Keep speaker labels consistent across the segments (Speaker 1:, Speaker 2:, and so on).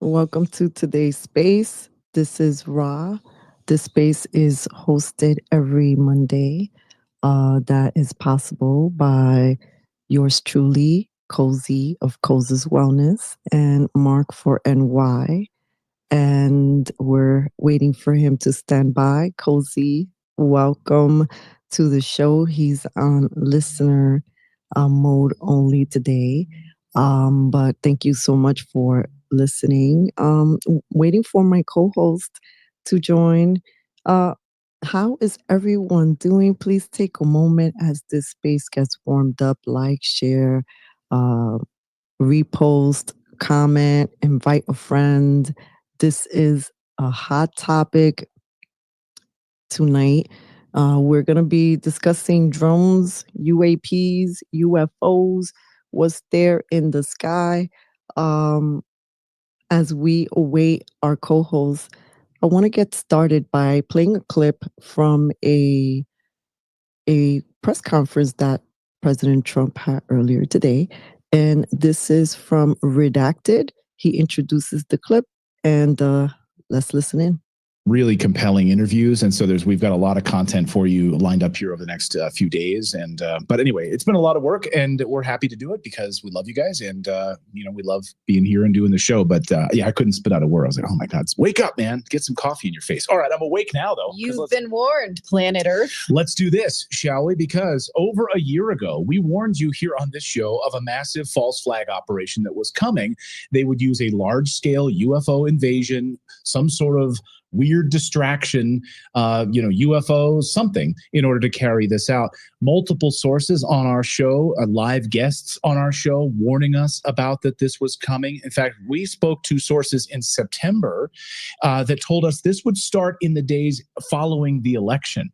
Speaker 1: Welcome to today's space. This is Ra. This space is hosted every Monday. That is possible by yours truly, Kozi of Kozi's Wellness, and Mark for NY. And we're waiting for him to stand by. Kozi, welcome to the show. He's on listener mode only today. But thank you so much for listening. Waiting for my co-host to join. How is everyone doing? Please take a moment as this space gets warmed up. Like, share, repost, comment, invite a friend. This is a hot topic tonight. We're going to be discussing drones, UAPs, UFOs, what's there in the sky. As we await our co-host, I want to get started by playing a clip from a press conference that President Trump had earlier today. And this is from Redacted. He introduces the clip, and let's listen in.
Speaker 2: Really compelling interviews, and so we've got a lot of content for you lined up here over the next few days. And but anyway, it's been a lot of work, and we're happy to do it because we love you guys, and we love being here and doing the show. But I couldn't spit out a word. I was like, oh my God, wake up, man, get some coffee in your face. All right, I'm awake now, though.
Speaker 3: You've been warned, planet Earth.
Speaker 2: Let's do this, shall we? Because over a year ago, we warned you here on this show of a massive false flag operation that was coming. They would use a large-scale UFO invasion, some sort of weird distraction, UFOs, something, in order to carry this out. Multiple sources on our show, live guests on our show, warning us about that this was coming. In fact, we spoke to sources in September that told us this would start in the days following the election.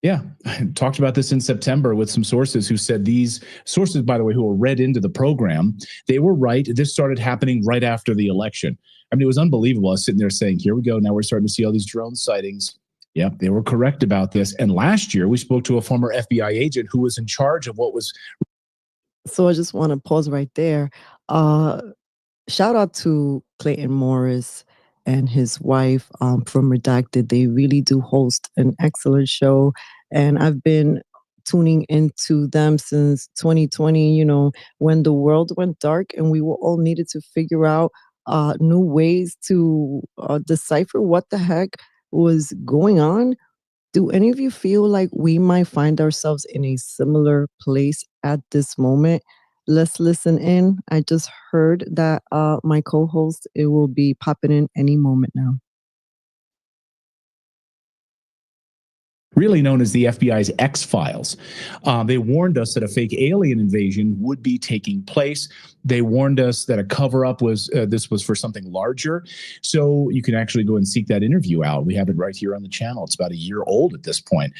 Speaker 2: Yeah, I talked about this in September with some sources who said, these sources, by the way, who were read into the program, they were right. This started happening right after the election. I mean, it was unbelievable. I was sitting there saying, here we go. Now we're starting to see all these drone sightings. Yeah, they were correct about this. And last year, we spoke to a former FBI agent who was in charge of what was.
Speaker 1: So I just want to pause right there. Shout out to Clayton Morris and his wife from Redacted. They really do host an excellent show. And I've been tuning into them since 2020, when the world went dark and we were all needed to figure out new ways to decipher what the heck was going on. Do any of you feel like we might find ourselves in a similar place at this moment? Let's listen in. I just heard that my co-host, it will be popping in any moment now.
Speaker 2: Really known as the FBI's X-Files. They warned us that a fake alien invasion would be taking place. They warned us that a cover-up was this was for something larger. So you can actually go and seek that interview out. We have it right here on the channel. It's about a year old at this point.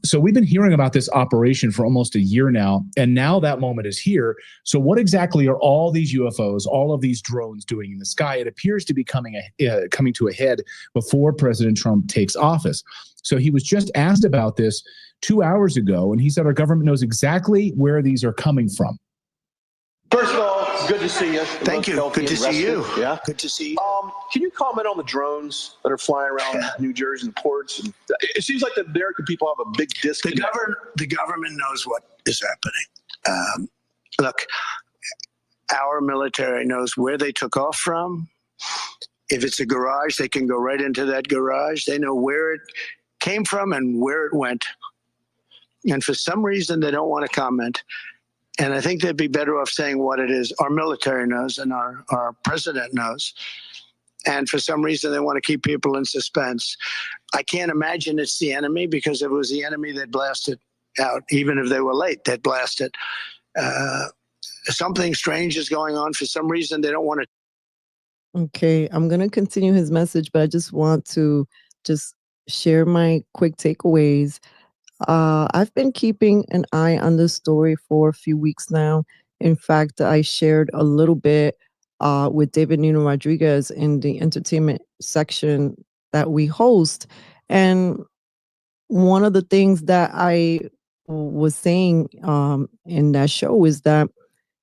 Speaker 2: So we've been hearing about this operation for almost a year now, and now that moment is here. So what exactly are all these UFOs, all of these drones doing in the sky? It appears to be coming to a head before President Trump takes office. So he was just asked about this 2 hours ago, and he said our government knows exactly where these are coming from.
Speaker 4: First of all, it's good to see you.
Speaker 5: Thank you. Good to see you.
Speaker 4: Yeah.
Speaker 5: Good to see you.
Speaker 4: Can you comment on the drones that are flying around New Jersey and ports? And it seems like the American people have a big disconnect.
Speaker 5: The government knows what is happening. Look, our military knows where they took off from. If it's a garage, they can go right into that garage. They know where it came from and where it went. And for some reason, they don't want to comment. And I think they'd be better off saying what it is. Our military knows and our president knows. And for some reason, they want to keep people in suspense. I can't imagine it's the enemy, because if it was the enemy, they'd blast it out. Even if they were late, they'd blast it. Something strange is going on. For some reason, they don't want to.
Speaker 1: Okay, I'm going to continue his message, but I just want to share my quick takeaways. I've been keeping an eye on this story for a few weeks now. In fact, I shared a little bit with David Nino Rodriguez in the entertainment section that we host. And one of the things that I was saying in that show is that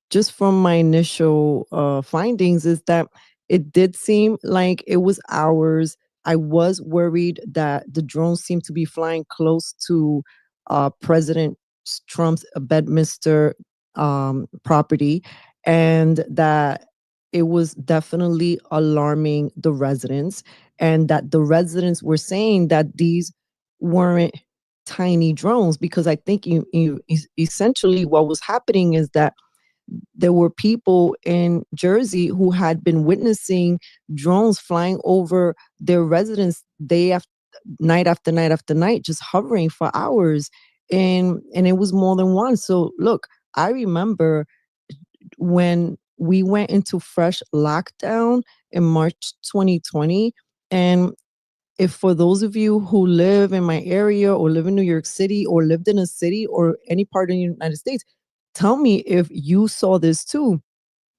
Speaker 1: just from my initial findings is that it did seem like it was hours. I was worried that the drones seemed to be flying close to President Trump's Bedminster property, and that it was definitely alarming the residents, and that the residents were saying that these weren't tiny drones, because I think essentially what was happening is that there were people in Jersey who had been witnessing drones flying over their residence night after night after night, just hovering for hours, and it was more than one. So look, I remember when we went into fresh lockdown in March 2020, and if for those of you who live in my area or live in New York City or lived in a city or any part of the United States, tell me if you saw this too.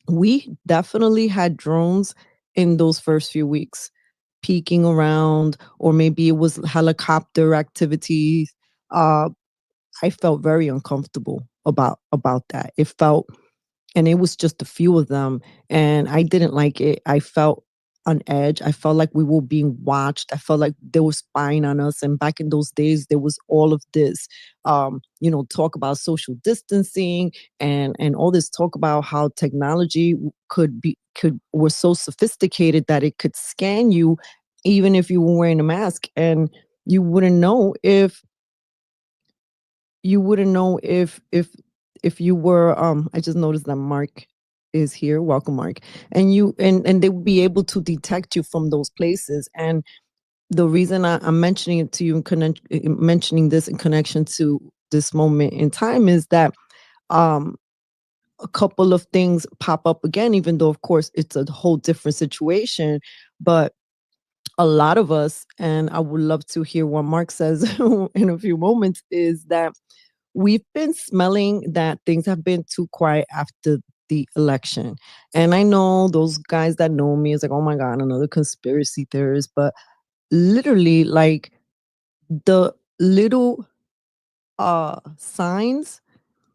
Speaker 1: We definitely had drones in those first few weeks peeking around, or maybe it was helicopter activities. Uh, I felt very uncomfortable about that. It felt, and it was just a few of them, and I didn't like it. I felt on edge. I felt like we were being watched. I felt like they were spying on us. And back in those days, there was all of this, talk about social distancing, and all this talk about how technology was so sophisticated that it could scan you even if you were wearing a mask, and you wouldn't know if you were. I just noticed that Mark is here. Welcome, Mark. And they would be able to detect you from those places. And the reason I'm mentioning it to you mentioning this in connection to this moment in time is that a couple of things pop up again, even though of course it's a whole different situation. But a lot of us, and I would love to hear what Mark says in a few moments, is that we've been smelling that things have been too quiet after the election. And I know those guys that know me is like, oh my God, another conspiracy theorist. But literally, like, the little signs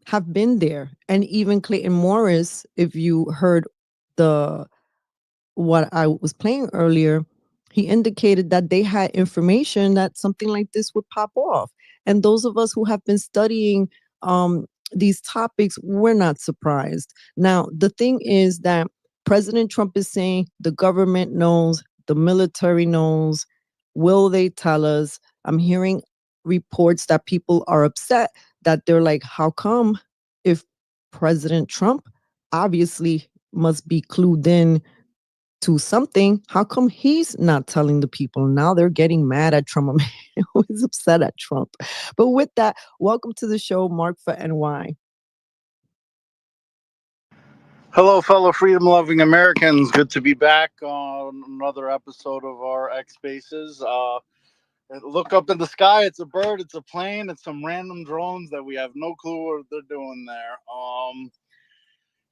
Speaker 1: have been there. And even Clayton Morris, if you heard the what I was playing earlier, he indicated that they had information that something like this would pop off. And those of us who have been studying these topics, we're not surprised. Now, the thing is that President Trump is saying the government knows, the military knows. Will they tell us? I'm hearing reports that people are upset, that they're like, how come, if President Trump obviously must be clued in to something, how come he's not telling the people? Now they're getting mad at Trump. I'm always upset at Trump. But with that, welcome to the show, Mark for NY.
Speaker 6: Hello, fellow freedom-loving Americans. Good to be back on another episode of our X Spaces. Look up in the sky. It's a bird. It's a plane. It's some random drones that we have no clue what they're doing there.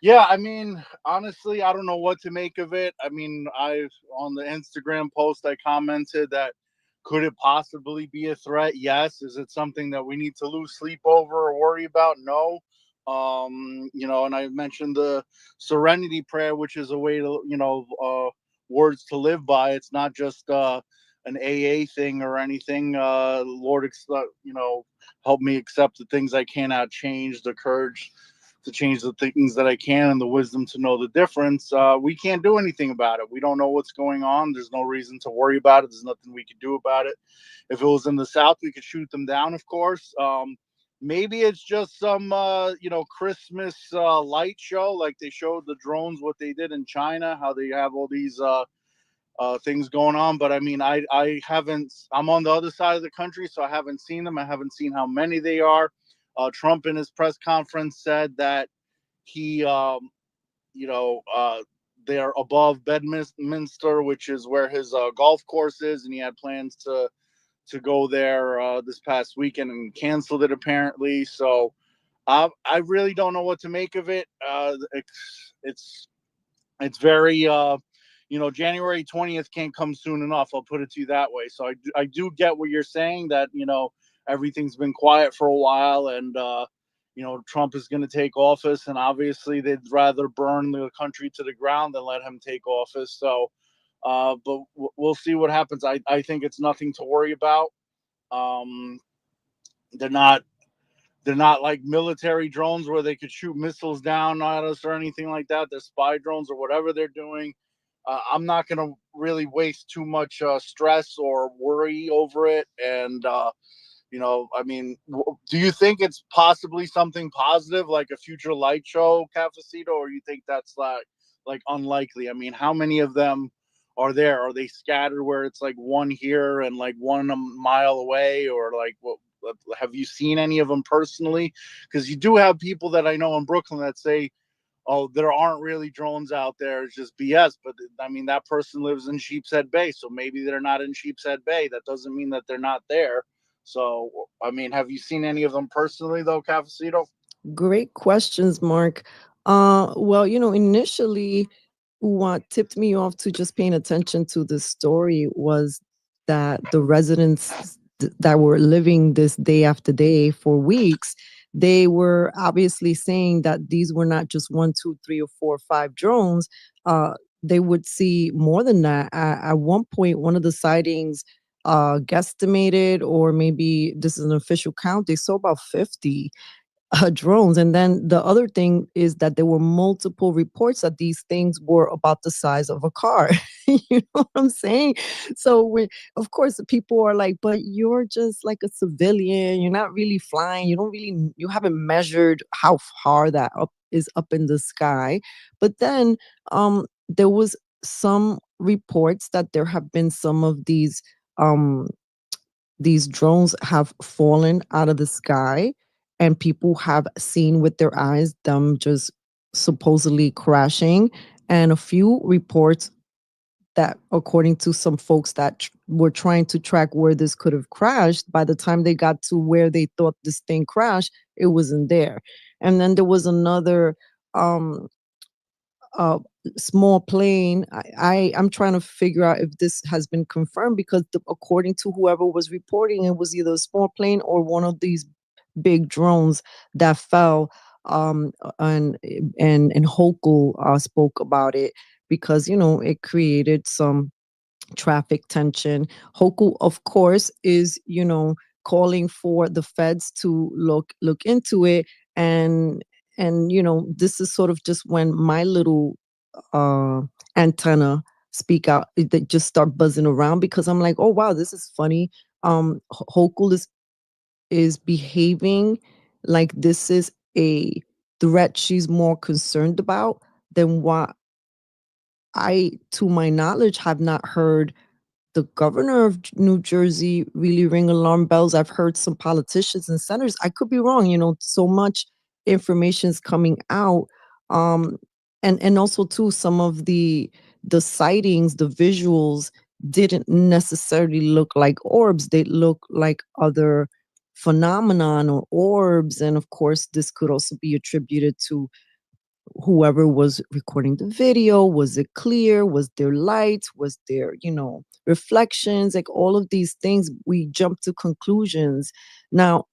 Speaker 6: Yeah, I mean, honestly, I don't know what to make of it. I mean, on the Instagram post, I commented that could it possibly be a threat? Yes. Is it something that we need to lose sleep over or worry about? No. And I mentioned the serenity prayer, which is a way to, words to live by. It's not just an AA thing or anything. Lord, help me accept the things I cannot change, the courage to change the things that I can, and the wisdom to know the difference. We can't do anything about it. We don't know what's going on. There's no reason to worry about it. There's nothing we could do about it. If it was in the South, we could shoot them down, of course. Maybe it's just some, Christmas light show, like they showed the drones, what they did in China, how they have all these things going on. But I mean, I haven't, I'm on the other side of the country, so I haven't seen them. I haven't seen how many they are. Trump in his press conference said that he, they're above Bedminster, which is where his golf course is, and he had plans to go there this past weekend and canceled it apparently. So I really don't know what to make of it. It's very January 20th can't come soon enough. I'll put it to you that way. So I do get what you're saying, that everything's been quiet for a while, and Trump is going to take office, and obviously they'd rather burn the country to the ground than let him take office. So, but we'll see what happens. I think it's nothing to worry about. They're not like military drones where they could shoot missiles down at us or anything like that. They're spy drones or whatever they're doing. I'm not going to really waste too much stress or worry over it. And, I mean, do you think it's possibly something positive, like a future light show, Cafecito, or you think that's like unlikely? I mean, how many of them are there? Are they scattered where it's like one here and like one a mile away, or like what? Have you seen any of them personally? Because you do have people that I know in Brooklyn that say, oh, there aren't really drones out there. It's just BS. But I mean, that person lives in Sheepshead Bay. So maybe they're not in Sheepshead Bay. That doesn't mean that they're not there. So, I mean, have you seen any of them personally, though, Cafecito?
Speaker 1: Great questions, Mark. Well, initially, what tipped me off to just paying attention to the story was that the residents that were living this day after day for weeks, they were obviously saying that these were not just one, two, three, or four, five drones. They would see more than that. At one point, one of the sightings guesstimated, or maybe this is an official count, they saw about 50 drones. And then the other thing is that there were multiple reports that these things were about the size of a car. You know what I'm saying? So of course, people are like, but you're just like a civilian. You're not really flying. You haven't measured how far that is up in the sky. But then there was some reports that there have been some of these drones have fallen out of the sky, and people have seen with their eyes them just supposedly crashing. And a few reports that, according to some folks that were trying to track where this could have crashed, by the time they got to where they thought this thing crashed, it wasn't there. And then there was another uh, small plane. I'm trying to figure out if this has been confirmed, because according to whoever was reporting, it was either a small plane or one of these big drones that fell. And Hochul spoke about it, because it created some traffic tension. Hochul, of course, is calling for the feds to look into it. And this is sort of just when my little uh antenna speak out, they just start buzzing around, because I'm like, oh wow, this is funny. Hochul is behaving like this is a threat she's more concerned about than what I, to my knowledge, have not heard the governor of New Jersey really ring alarm bells. I've heard some politicians and senators. I could be wrong. So much information is coming out. And also too, some of the sightings, the visuals didn't necessarily look like orbs. They look like other phenomenon or orbs. And of course, this could also be attributed to whoever was recording the video. Was it clear? Was there lights? Was there, reflections? Like all of these things, we jump to conclusions. Now,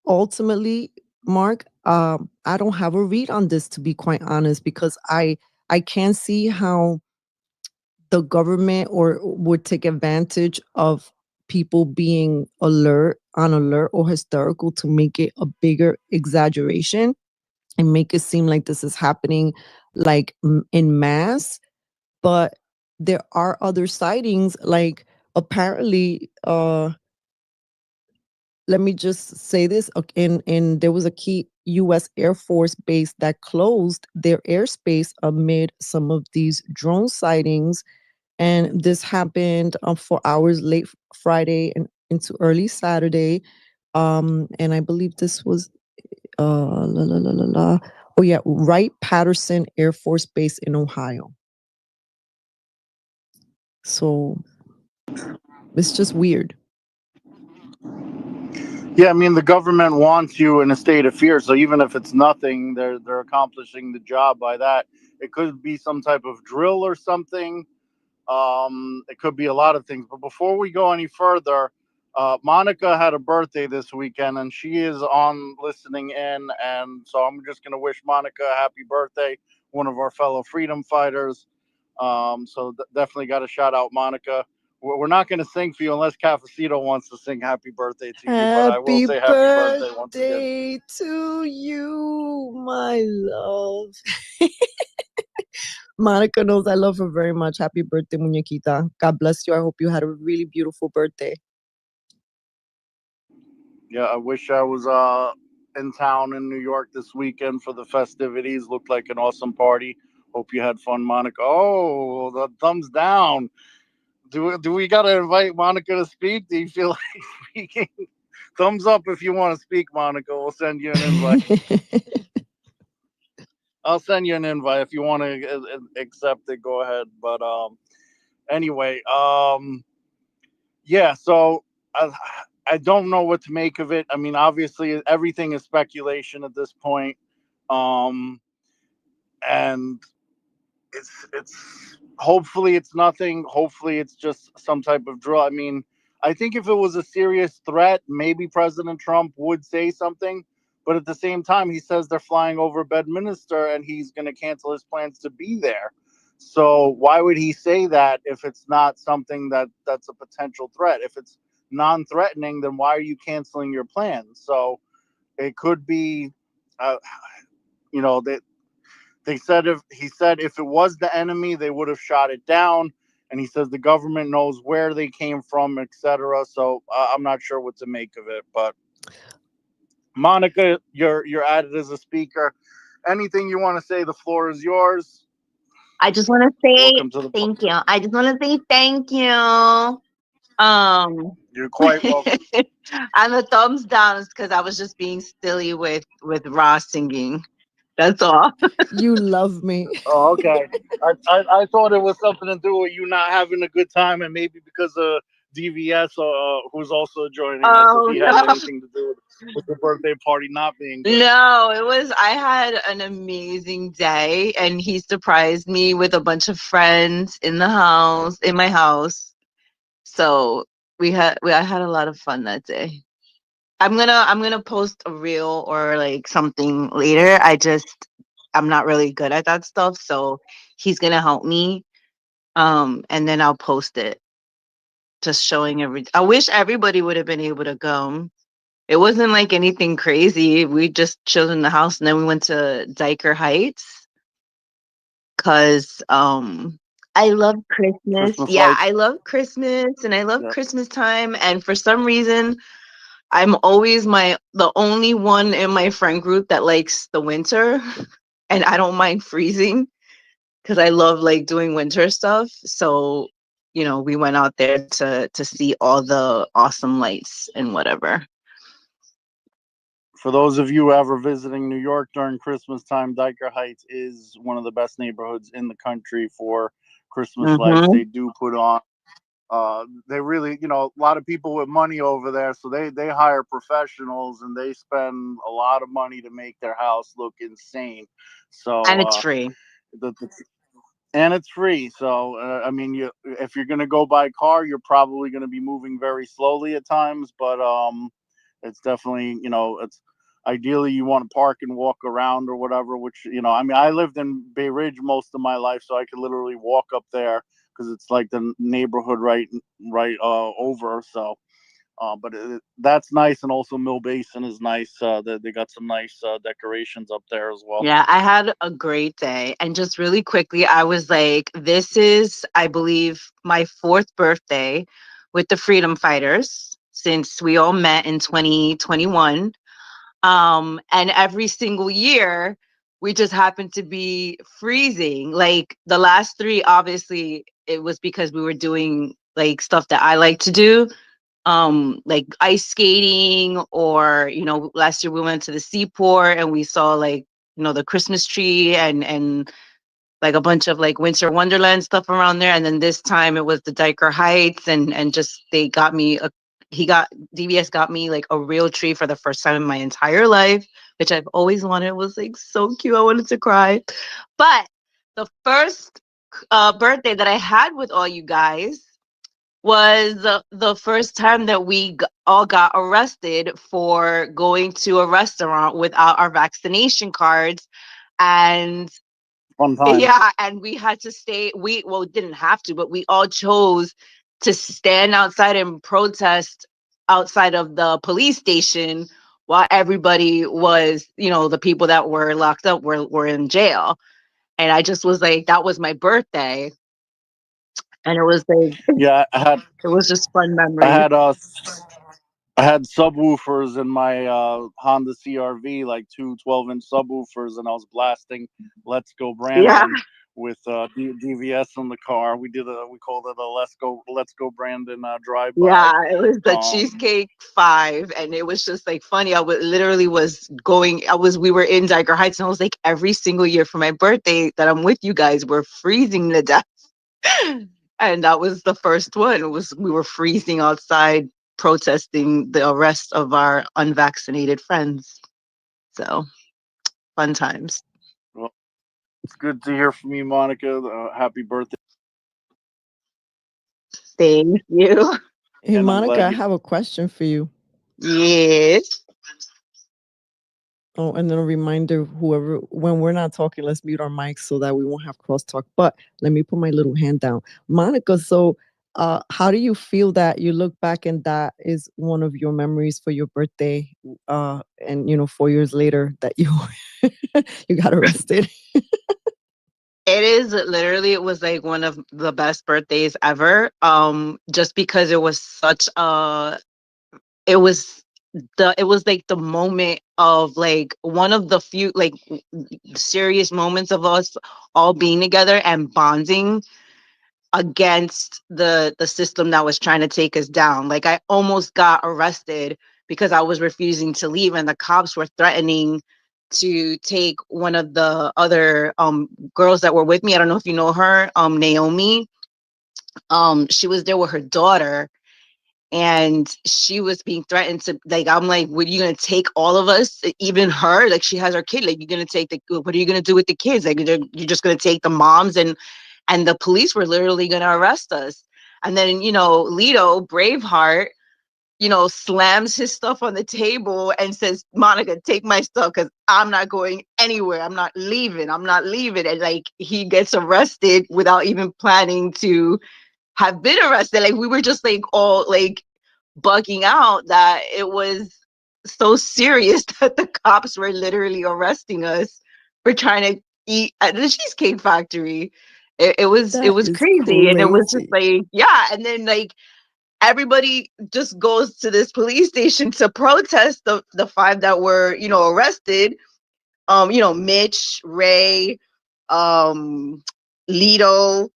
Speaker 1: ultimately, Mark, I don't have a read on this, to be quite honest, because I can't see how the government or would take advantage of people being on alert or hysterical to make it a bigger exaggeration and make it seem like this is happening like in mass. But there are other sightings, like apparently let me just say this, in there was a key US Air Force base that closed their airspace amid some of these drone sightings. And this happened for hours late Friday and into early Saturday. And I believe this was oh yeah, Wright-Patterson Air Force Base in Ohio. So it's just weird.
Speaker 6: Yeah, I mean, the government wants you in a state of fear. So even if it's nothing, they're accomplishing the job by that. It could be some type of drill or something. It could be a lot of things. But before we go any further, Monica had a birthday this weekend, and she is on listening in. And so I'm just going to wish Monica a happy birthday, one of our fellow freedom fighters. So definitely got to shout out Monica. We're not going to sing for you unless Cafecito wants to sing happy birthday to you, but I will
Speaker 1: Happy
Speaker 6: say happy birthday once again.
Speaker 1: birthday to you, my love. Monica knows I love her very much. Happy birthday, muñequita. God bless you. I hope you had a really beautiful birthday.
Speaker 6: Yeah, I wish I was in town in New York this weekend for the festivities. Looked like an awesome party. Hope you had fun, Monica. Oh, the thumbs down. Do we gotta invite Monica to speak? Do you feel like speaking? Thumbs up if you want to speak, Monica. We'll send you an invite. I'll send you an invite if you want to accept it. Go ahead. But anyway, yeah. So I don't know what to make of it. I mean, obviously, everything is speculation at this point, and it's hopefully it's nothing. Hopefully, it's just some type of drill. I mean, I think if it was a serious threat, maybe President Trump would say something. But at the same time, he says they're flying over Bedminster and he's going to cancel his plans to be there. So why would he say that if it's not something that's a potential threat? If it's non-threatening, then why are you canceling your plans? So it could be, you know, that they said if it was the enemy, they would have shot it down. And he says the government knows where they came from, etc. So I'm not sure what to make of it, but. Monica, you're added as a speaker. Anything you want to say? The floor is yours.
Speaker 7: I just want to say
Speaker 6: Welcome to the
Speaker 7: thank you. I just want to say thank you.
Speaker 6: You're quite welcome.
Speaker 7: And the thumbs down is because I was just being silly with Ross singing. That's all.
Speaker 1: You love me.
Speaker 6: Oh, okay. I thought it was something to do with you not having a good time, and maybe because of DVS, who's also joining us, if he had anything to do with the birthday party not being good.
Speaker 7: No, it was. I had an amazing day, and he surprised me with a bunch of friends in my house. So I had a lot of fun that day. I'm gonna post a reel or like something later. I'm not really good at that stuff, so he's gonna help me. And then I'll post it, just showing I wish everybody would have been able to go. It wasn't like anything crazy. We just chilled in the house, and then we went to Diker Heights because I love Christmas. Yeah,
Speaker 6: lights.
Speaker 7: I love Christmas, and I love Christmas time. And for some reason, I'm always the only one in my friend group that likes the winter, and I don't mind freezing because I love like doing winter stuff. So, we went out there to see all the awesome lights and whatever.
Speaker 6: For those of you ever visiting New York during Christmas time, Diker Heights is one of the best neighborhoods in the country for Christmas lights. They do put on. They really, a lot of people with money over there, so they hire professionals and they spend a lot of money to make their house look insane. So
Speaker 7: and it's free.
Speaker 6: And it's free. So I mean, if you're gonna go by car, you're probably gonna be moving very slowly at times, but it's definitely, it's ideally you want to park and walk around or whatever, which, I mean, I lived in Bay Ridge most of my life, so I could literally walk up there because it's like the neighborhood right over. So but that's nice. And also Mill Basin is nice. They got some nice decorations up there as well.
Speaker 7: Yeah, I had a great day. And just really quickly, I was like, this is, I believe, my 4th birthday with the Freedom Fighters since we all met in 2021. And every single year, we just happened to be freezing. Like the last 3, obviously, it was because we were doing like stuff that I like to do. Like ice skating, or last year we went to the seaport and we saw like the Christmas tree and like a bunch of like winter wonderland stuff around there. And then this time it was the Diker Heights, and just DVS got me like a real tree for the first time in my entire life, which I've always wanted. It was like so cute, I wanted to cry. But the first birthday that I had with all you guys, was the first time that we all got arrested for going to a restaurant without our vaccination cards. And
Speaker 6: Fun times.
Speaker 7: yeah, and we had to stay. Well, didn't have to, but we all chose to stand outside and protest outside of the police station while everybody was, the people that were locked up were in jail. And I just was like, that was my birthday, and it was like,
Speaker 6: Yeah,
Speaker 7: it was just fun
Speaker 6: I
Speaker 7: memory.
Speaker 6: had I had subwoofers in my Honda CRV, like two 12-inch subwoofers, and I was blasting "Let's Go
Speaker 7: Yeah.
Speaker 6: Brandon" with DVS in the car. We called it a Let's Go Brandon drive-by.
Speaker 7: Yeah, it was the
Speaker 6: Um,
Speaker 7: Cheesecake 5, and it was just like funny. Literally was going. We were in Diker Heights, and I was like, every single year for my birthday that I'm with you guys, we're freezing to death. And that was the first one. We were freezing outside protesting the arrest of our unvaccinated friends. So fun times.
Speaker 6: well, it's good to hear from you, Monica. Happy birthday,
Speaker 7: Thank you.
Speaker 1: Hey,
Speaker 6: and I'm
Speaker 1: Monica,
Speaker 6: glad
Speaker 1: I
Speaker 6: you.
Speaker 1: have a question for you.
Speaker 7: Yes.
Speaker 1: Oh, and then a reminder, whoever, when we're not talking, let's mute our mics so that we won't have crosstalk. But let me put my little hand down. Monica, so how do you feel that you look back and that is one of your memories for your birthday? And 4 years later that you you got arrested.
Speaker 7: It is literally, it was like one of the best birthdays ever. Just because it was such a, it was it was like the moment of like one of the few like serious moments of us all being together and bonding against the system that was trying to take us down. Like I almost got arrested because I was refusing to leave, and the cops were threatening to take one of the other girls that were with me. I don't know if you know her, Naomi. She was there with her daughter, and she was being threatened to, like, I'm like, what are you gonna take all of us, even her? Like, she has her kid, like, you're gonna take what are you gonna do with the kids? Like, you're just gonna take the moms, and the police were literally gonna arrest us. And then, Leto Braveheart, slams his stuff on the table and says, Monica, take my stuff, because I'm not going anywhere. I'm not leaving. And like, he gets arrested without even planning to have been arrested. Like, we were just like all like bugging out that it was so serious that the cops were literally arresting us for trying to eat at the Cheesecake Factory. It was
Speaker 1: That is
Speaker 7: crazy. And it was just
Speaker 1: crazy.
Speaker 7: like, yeah. And then like everybody just goes to this police station to protest the five that were, arrested. Mitch, Ray, Leto,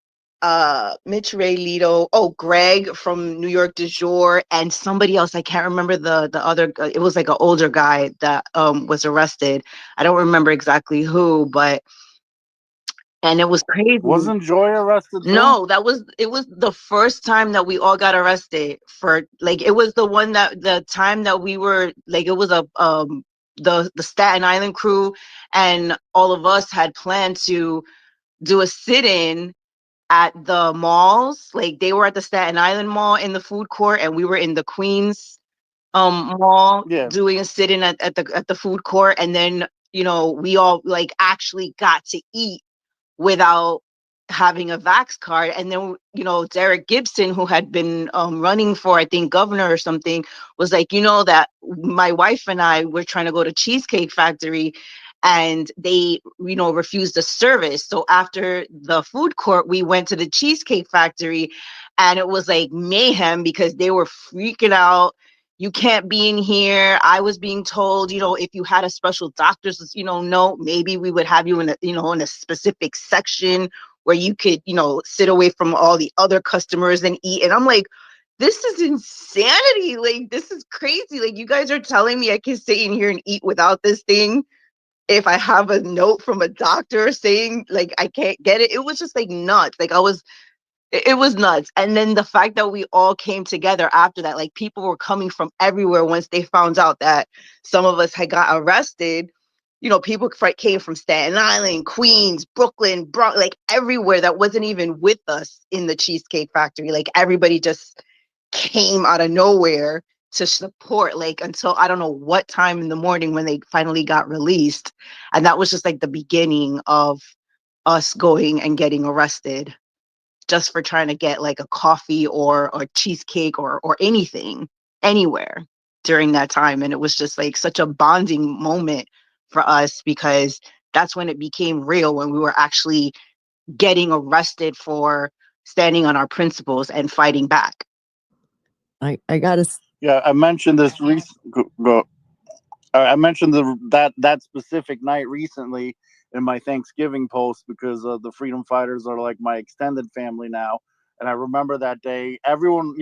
Speaker 7: Mitch, Ray, Leto, Greg from New York du jour, and somebody else. I can't remember the other. It was like an older guy that was arrested. I don't remember exactly who, and it was crazy.
Speaker 6: Wasn't Joy arrested too?
Speaker 7: No, it was the first time that we all got arrested for, like, it was the time that we were like, it was the Staten Island crew, and all of us had planned to do a sit-in at the malls. Like, they were at the Staten Island Mall in the food court, and we were in the Queens mall
Speaker 6: Yeah.
Speaker 7: doing a sit-in at the food court. And then, we all like actually got to eat without having a vax card. And then, Derek Gibson, who had been running for, I think, governor or something, was like, that my wife and I were trying to go to Cheesecake Factory, and they, refused the service. So after the food court, we went to the Cheesecake Factory, and it was like mayhem because they were freaking out. You can't be in here. I was being told, if you had a special doctor's, note, maybe we would have you in in a specific section where you could, sit away from all the other customers and eat. And I'm like, this is insanity. Like, this is crazy. Like, you guys are telling me I can sit in here and eat without this thing if I have a note from a doctor saying like I can't get it. It was just like nuts. Like, it was nuts. And then the fact that we all came together after that, like, people were coming from everywhere once they found out that some of us had got arrested. people came from Staten Island, Queens, Brooklyn, like everywhere that wasn't even with us in the Cheesecake Factory. Like everybody just came out of nowhere to support, like until I don't know what time in the morning when they finally got released. And that was just like the beginning of us going and getting arrested just for trying to get like a coffee or cheesecake or anything anywhere during that time. And it was just like such a bonding moment for us, because that's when it became real, when we were actually getting arrested for standing on our principles and fighting back.
Speaker 1: I gotta.
Speaker 6: Yeah, I mentioned this I mentioned that specific night recently in my Thanksgiving post, because the freedom fighters are like my extended family now. And I remember that day, everyone,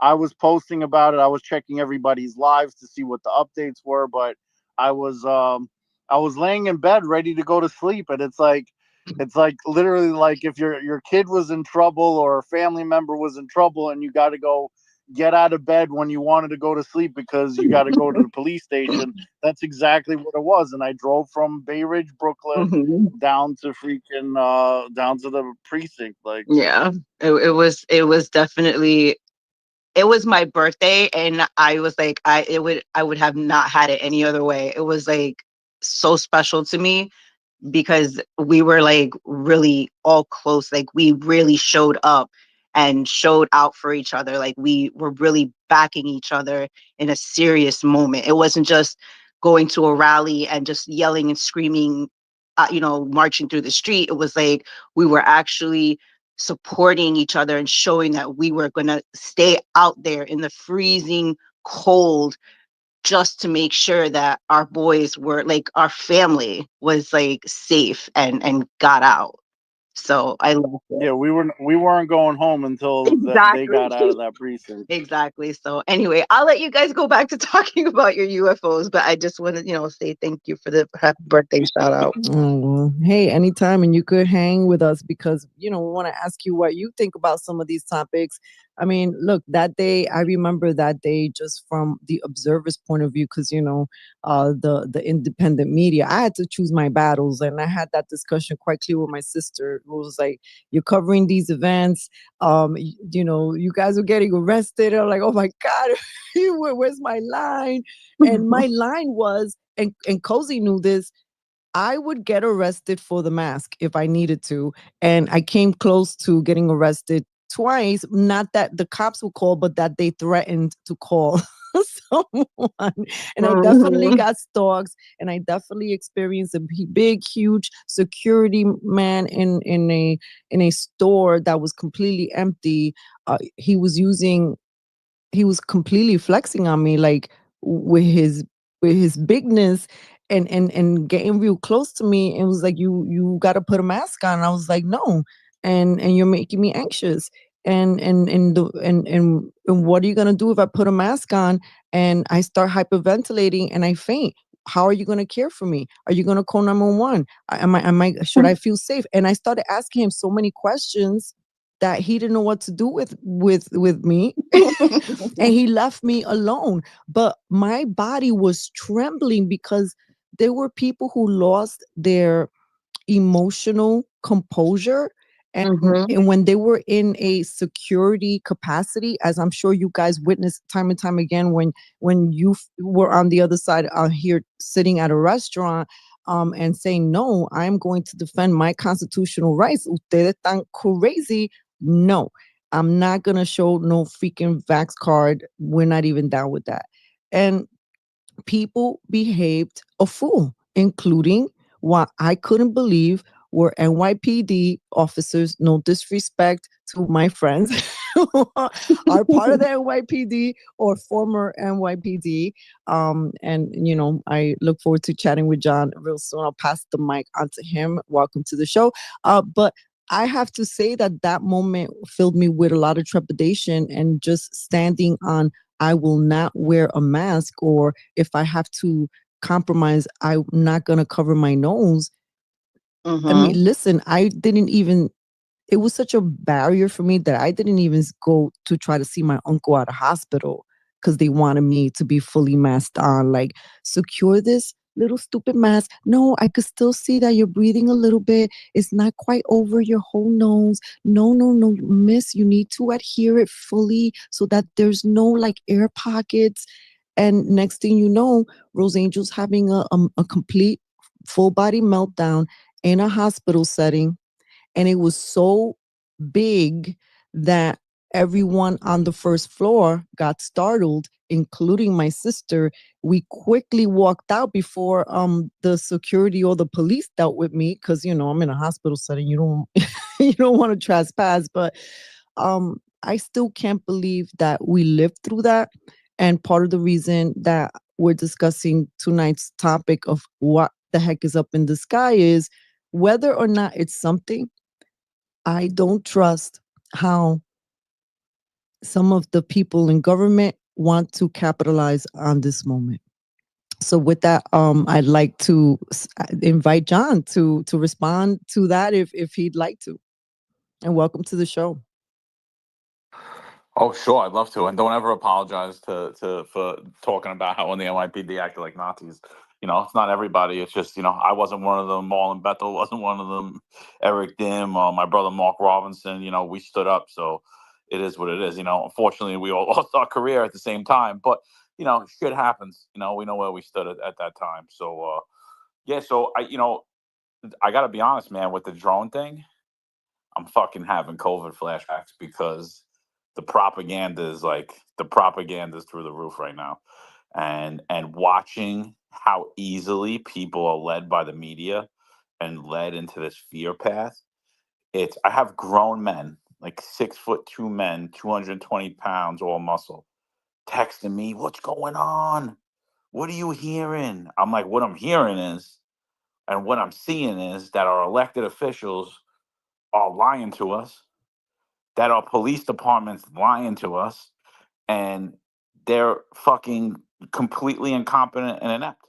Speaker 6: I was posting about it. I was checking everybody's lives to see what the updates were, but I was laying in bed ready to go to sleep. And it's like literally like if your kid was in trouble or a family member was in trouble and you got to go get out of bed when you wanted to go to sleep because you got to go to the police station. That's exactly what it was. And I drove from Bay Ridge, Brooklyn, down to down to the precinct. Like,
Speaker 7: yeah, it was definitely, it was my birthday, and I was like, I would have not had it any other way. It was like so special to me, because we were like really all close. Like we really showed up and showed out for each other. Like we were really backing each other in a serious moment. It wasn't just going to a rally and just yelling and screaming, marching through the street. It was like we were actually supporting each other and showing that we were going to stay out there in the freezing cold, just to make sure that our boys were like, our family was like safe and got out. So I love it.
Speaker 6: Yeah, we weren't going home until they got out of that precinct.
Speaker 7: Exactly. So anyway, I'll let you guys go back to talking about your UFOs, but I just want to, say thank you for the happy birthday shout out.
Speaker 1: Oh, well, hey, anytime, and you could hang with us because, we want to ask you what you think about some of these topics. I mean, look, that day, I remember that day just from the observer's point of view, because, the independent media, I had to choose my battles. And I had that discussion quite clear with my sister, who was like, you're covering these events. You guys are getting arrested. I'm like, oh my God, where's my line? And my line was, and Kozi knew this, I would get arrested for the mask if I needed to. And I came close to getting arrested twice. Not that the cops would call, but that they threatened to call someone. And I definitely got stalks, and I definitely experienced a big, huge security man in a store that was completely empty. He was completely flexing on me, like with his bigness, and getting real close to me, and was like, you got to put a mask on. And I was like, no, and you're making me anxious. And what are you gonna do if I put a mask on and I start hyperventilating and I faint? How are you going to care for me? Are you going to call 911? Should I feel safe? And I started asking him so many questions that he didn't know what to do with me. And he left me alone. But my body was trembling because there were people who lost their emotional composure. And when they were in a security capacity, as I'm sure you guys witnessed time and time again, when you were on the other side here sitting at a restaurant, and saying, no, I'm going to defend my constitutional rights. Ustedes están crazy. No, I'm not going to show no freaking vax card. We're not even down with that. And people behaved a fool, including what I couldn't believe were NYPD officers. No disrespect to my friends who are part of the NYPD or former NYPD. And I look forward to chatting with John real soon. I'll pass the mic on to him. Welcome to the show. But I have to say that moment filled me with a lot of trepidation, and just standing on, I will not wear a mask, or if I have to compromise, I'm not going to cover my nose. I mean, listen, it was such a barrier for me that I didn't even go to try to see my uncle at a hospital because they wanted me to be fully masked on. Like, secure this little stupid mask. No, I could still see that you're breathing a little bit. It's not quite over your whole nose. No, no, no, miss, you need to adhere it fully so that there's no like air pockets. And next thing you know, Rose Angel's having a complete full body meltdown in a hospital setting. And it was so big that everyone on the first floor got startled, including my sister. We quickly walked out before the security or the police dealt with me, because I'm in a hospital setting. You don't you don't want to trespass. But I still can't believe that we lived through that. And part of the reason that we're discussing tonight's topic of what the heck is up in the sky is whether or not it's something. I don't trust how some of the people in government want to capitalize on this moment. So with that, I'd like to invite John to respond to that if he'd like to. And welcome to the show.
Speaker 8: Oh, sure, I'd love to. And don't ever apologize to for talking about how when the NYPD acted like Nazis. It's not everybody. It's just, I wasn't one of them. Marlon Bethel wasn't one of them. Eric Dim, my brother Mark Robinson, we stood up. So it is what it is. Unfortunately, we all lost our career at the same time. But, shit happens. We know where we stood at that time. So, yeah, so I got to be honest, man, with the drone thing, I'm fucking having COVID flashbacks because the propaganda is through the roof right now. And watching how easily people are led by the media and led into this fear path. I have grown men, like 6'2" men, 220 pounds, all muscle, texting me, "What's going on? What are you hearing?" I'm like, what I'm hearing is, and what I'm seeing is that our elected officials are lying to us, that our police department's lying to us, and they're fucking completely incompetent and inept.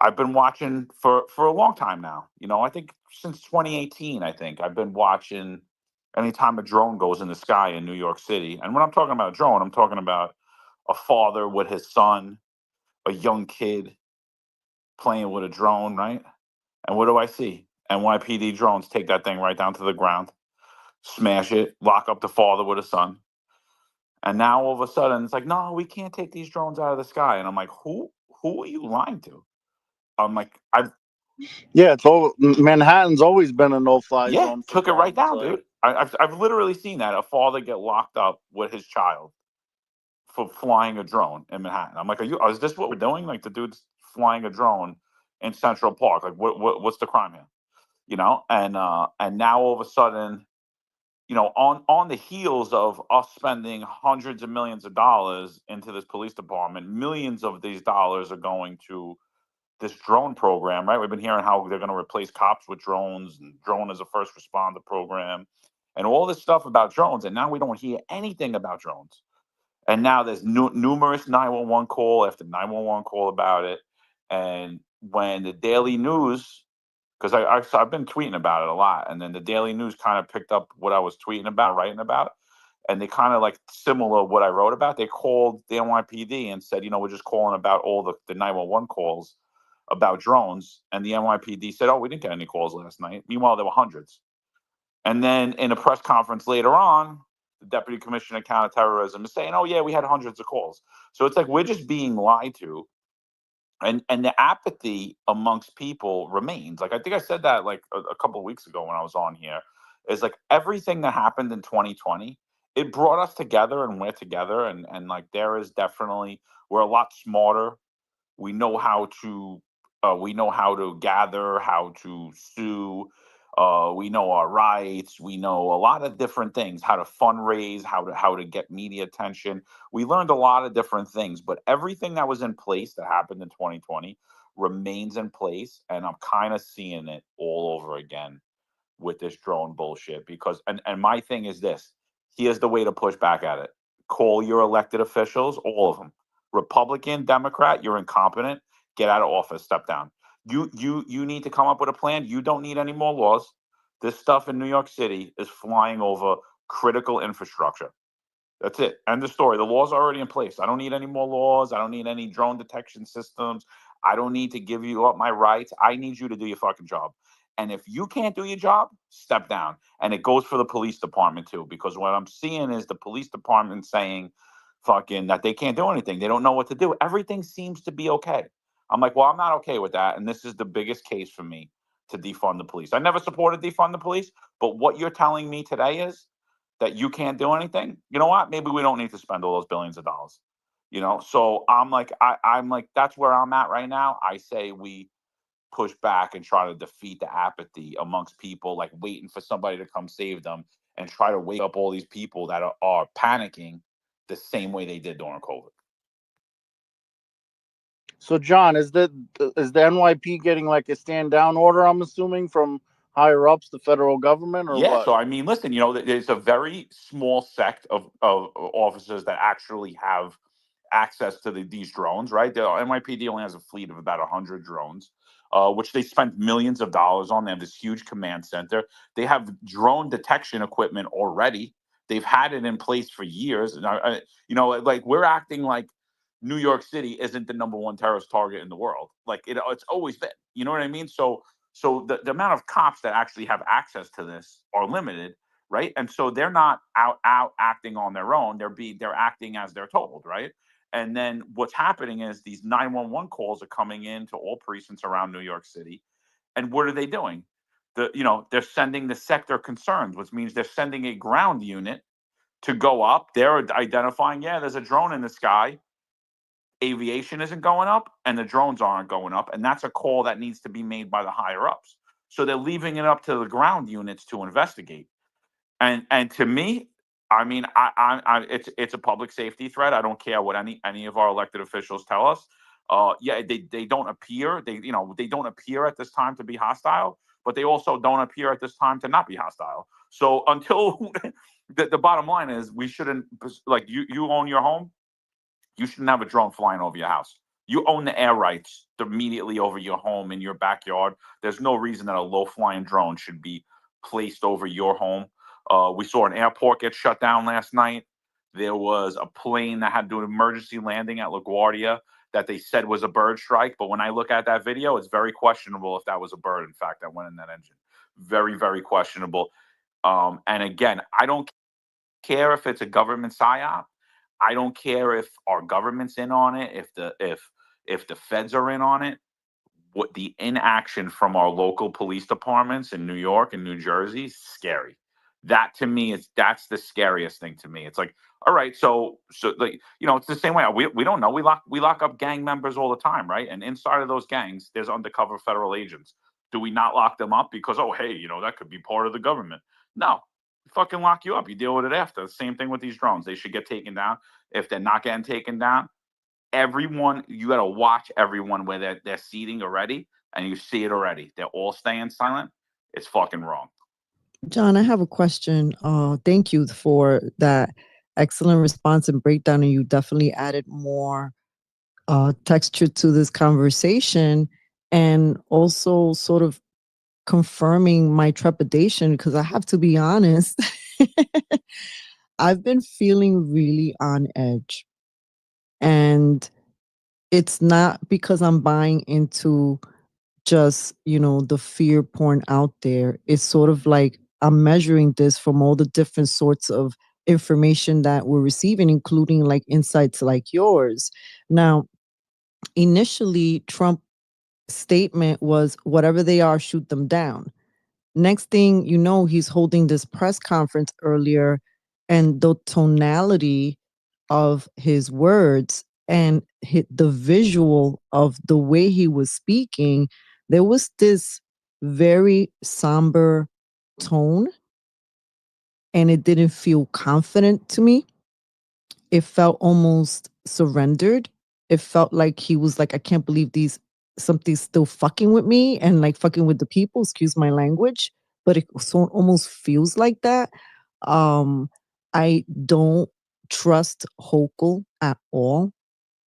Speaker 8: I've been watching for a long time now. I think since 2018, I think I've been watching anytime a drone goes in the sky in New York City. And when I'm talking about a drone, I'm talking about a father with his son, a young kid playing with a drone, right? And what do I see? NYPD drones take that thing right down to the ground, smash it, lock up the father with his son. And now all of a sudden it's like, no, we can't take these drones out of the sky. And I'm like, who are you lying to? I'm like,
Speaker 6: Yeah, Manhattan's always been a no-fly zone for
Speaker 8: took it right
Speaker 6: drones.
Speaker 8: down, dude. I've literally seen that, a father get locked up with his child for flying a drone in Manhattan. I'm like, is this what we're doing? Like, the dude's flying a drone in Central Park. Like, what's the crime here? And now all of a sudden, on the heels of us spending hundreds of millions of dollars into this police department, millions of these dollars are going to this drone program, right? We've been hearing how they're going to replace cops with drones, and drone as a first responder program, and all this stuff about drones. And now we don't hear anything about drones. And now there's numerous 911 call after 911 call about it. And when the Daily News, because I've been tweeting about it a lot, and then the Daily News kind of picked up what I was tweeting about, writing about, and they kind of like similar what I wrote about. They called the NYPD and said, we're just calling about all the 911 calls about drones. And the NYPD said, oh, we didn't get any calls last night. Meanwhile, there were hundreds. And then in a press conference later on, the Deputy Commissioner of Counterterrorism is saying, oh, yeah, we had hundreds of calls. So it's like we're just being lied to. And the apathy amongst people remains. Like, I think I said that like a couple of weeks ago when I was on here, is like everything that happened in 2020, it brought us together, and we're together. And like, we're a lot smarter. We know how to gather, how to sue. We know our rights. We know a lot of different things, how to fundraise, how to get media attention. We learned a lot of different things, but everything that was in place that happened in 2020 remains in place. And I'm kind of seeing it all over again with this drone bullshit, because, and my thing is this, here's the way to push back at it. Call your elected officials, all of them. Republican, Democrat, you're incompetent. Get out of office, step down. You need to come up with a plan. You don't need any more laws. This stuff in New York City is flying over critical infrastructure. That's it. End of story. The laws are already in place. I don't need any more laws. I don't need any drone detection systems. I don't need to give you up my rights. I need you to do your fucking job. And if you can't do your job, step down. And it goes for the police department too, because what I'm seeing is the police department saying fucking that they can't do anything. They don't know what to do. Everything seems to be okay. I'm like, well, I'm not okay with that. And this is the biggest case for me to defund the police. I never supported defund the police, but what you're telling me today is that you can't do anything. You know what? Maybe we don't need to spend all those billions of dollars. So I'm like, I'm like, that's where I'm at right now. I say we push back and try to defeat the apathy amongst people, like waiting for somebody to come save them, and try to wake up all these people that are panicking the same way they did during COVID.
Speaker 6: So, John, is the NYP getting like a stand down order? I'm assuming from higher ups, the federal government, or
Speaker 8: Yeah,
Speaker 6: what?
Speaker 8: so I mean, listen, there's a very small sect of officers that actually have access to these drones, right? The NYPD only has a fleet of about 100 drones, which they spent millions of dollars on. They have this huge command center. They have drone detection equipment already. They've had it in place for years. And like we're acting like New York City isn't the number one terrorist target in the world. Like it's always been. You know what I mean? So the amount of cops that actually have access to this are limited, right? And so they're not out acting on their own. They're acting as they're told, right? And then what's happening is these 911 calls are coming in to all precincts around New York City. And what are they doing? They're sending the sector concerns, which means they're sending a ground unit to go up. They're identifying, there's a drone in the sky. Aviation isn't going up and the drones aren't going up. And that's a call that needs to be made by the higher ups. So they're leaving it up to the ground units to investigate. And to me, I mean, it's a public safety threat. I don't care what any of our elected officials tell us. They don't appear. They don't appear at this time to be hostile, but they also don't appear at this time to not be hostile. So until the bottom line is, we shouldn't, like, you own your home. You shouldn't have a drone flying over your house. You own the air rights immediately over your home in your backyard. There's no reason that a low-flying drone should be placed over your home. We saw an airport get shut down last night. There was a plane that had to do an emergency landing at LaGuardia that they said was a bird strike. But when I look at that video, it's very questionable if that was a bird, in fact, that went in that engine. Very, very questionable. And again, I don't care if it's a government psyop. I don't care if our government's in on it, if the feds are in on it. What the inaction from our local police departments in New York and New Jersey is scary. That to me that's the scariest thing to me. It's like, all right, so like, it's the same way. We don't know. We lock up gang members all the time, right? And inside of those gangs, there's undercover federal agents. Do we not lock them up because, oh, hey, that could be part of the government? No. Fucking lock you up. You deal with it after. Same thing with these drones. They should get taken down. If they're not getting taken down, everyone, you got to watch everyone where they're seating already, and you see it already. They're all staying silent. It's fucking wrong.
Speaker 1: John, I have a question. Thank you for that excellent response and breakdown, and you definitely added more texture to this conversation, and also sort of confirming my trepidation, because I have to be honest, I've been feeling really on edge. And it's not because I'm buying into just, the fear porn out there. It's sort of like I'm measuring this from all the different sorts of information that we're receiving, including like insights like yours. Now, initially, Trump's statement was, whatever they are, shoot them down. Next thing you know, he's holding this press conference earlier, and the tonality of his words and the visual of the way he was speaking, there was this very somber tone, and it didn't feel confident to me. It felt almost surrendered. It felt like he was like, I can't believe something's still fucking with me and like fucking with the people, excuse my language, but it almost feels like that. I don't trust Hochul at all.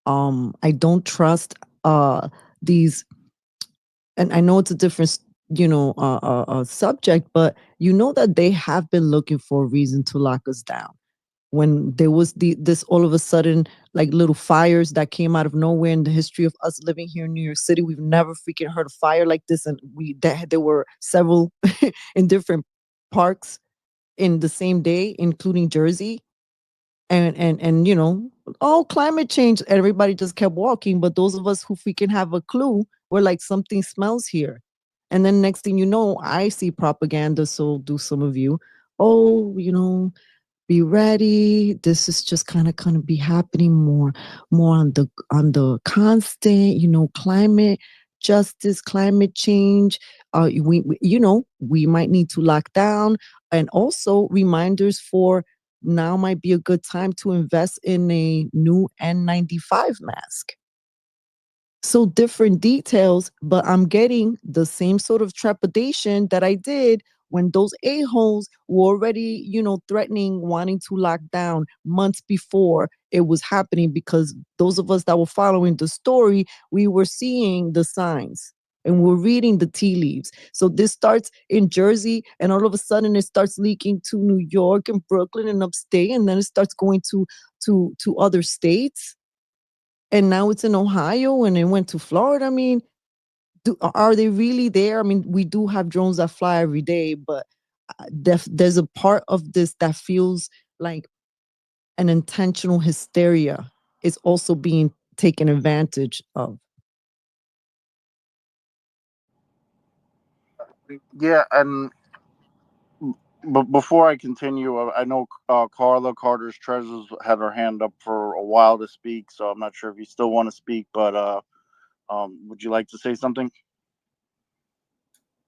Speaker 1: I don't trust these, and I know it's a different subject, but that they have been looking for a reason to lock us down. when there was this all of a sudden like little fires that came out of nowhere in the history of us living here in New York City. We've never freaking heard a fire like this, and there were several in different parks in the same day, including Jersey. And all climate change, everybody just kept walking, but those of us who freaking have a clue, we're like, something smells here. And then next thing you know, I see propaganda, so do some of you. Oh, be ready. This is just kind of be happening more on the constant, climate justice, climate change. We might need to lock down, and also reminders for now might be a good time to invest in a new N95 mask. So different details, but I'm getting the same sort of trepidation that I did when those a-holes were already, threatening, wanting to lock down months before it was happening, because those of us that were following the story, we were seeing the signs and we're reading the tea leaves. So this starts in Jersey, and all of a sudden it starts leaking to New York and Brooklyn and upstate, and then it starts going to other states. And now it's in Ohio, and it went to Florida. I mean, are they really there? I mean, we do have drones that fly every day, but there's a part of this that feels like an intentional hysteria is also being taken advantage of.
Speaker 6: Yeah, and but before I continue, I know Carla Carter's Treasures had her hand up for a while to speak, so I'm not sure if you still want to speak, but would you like to say something?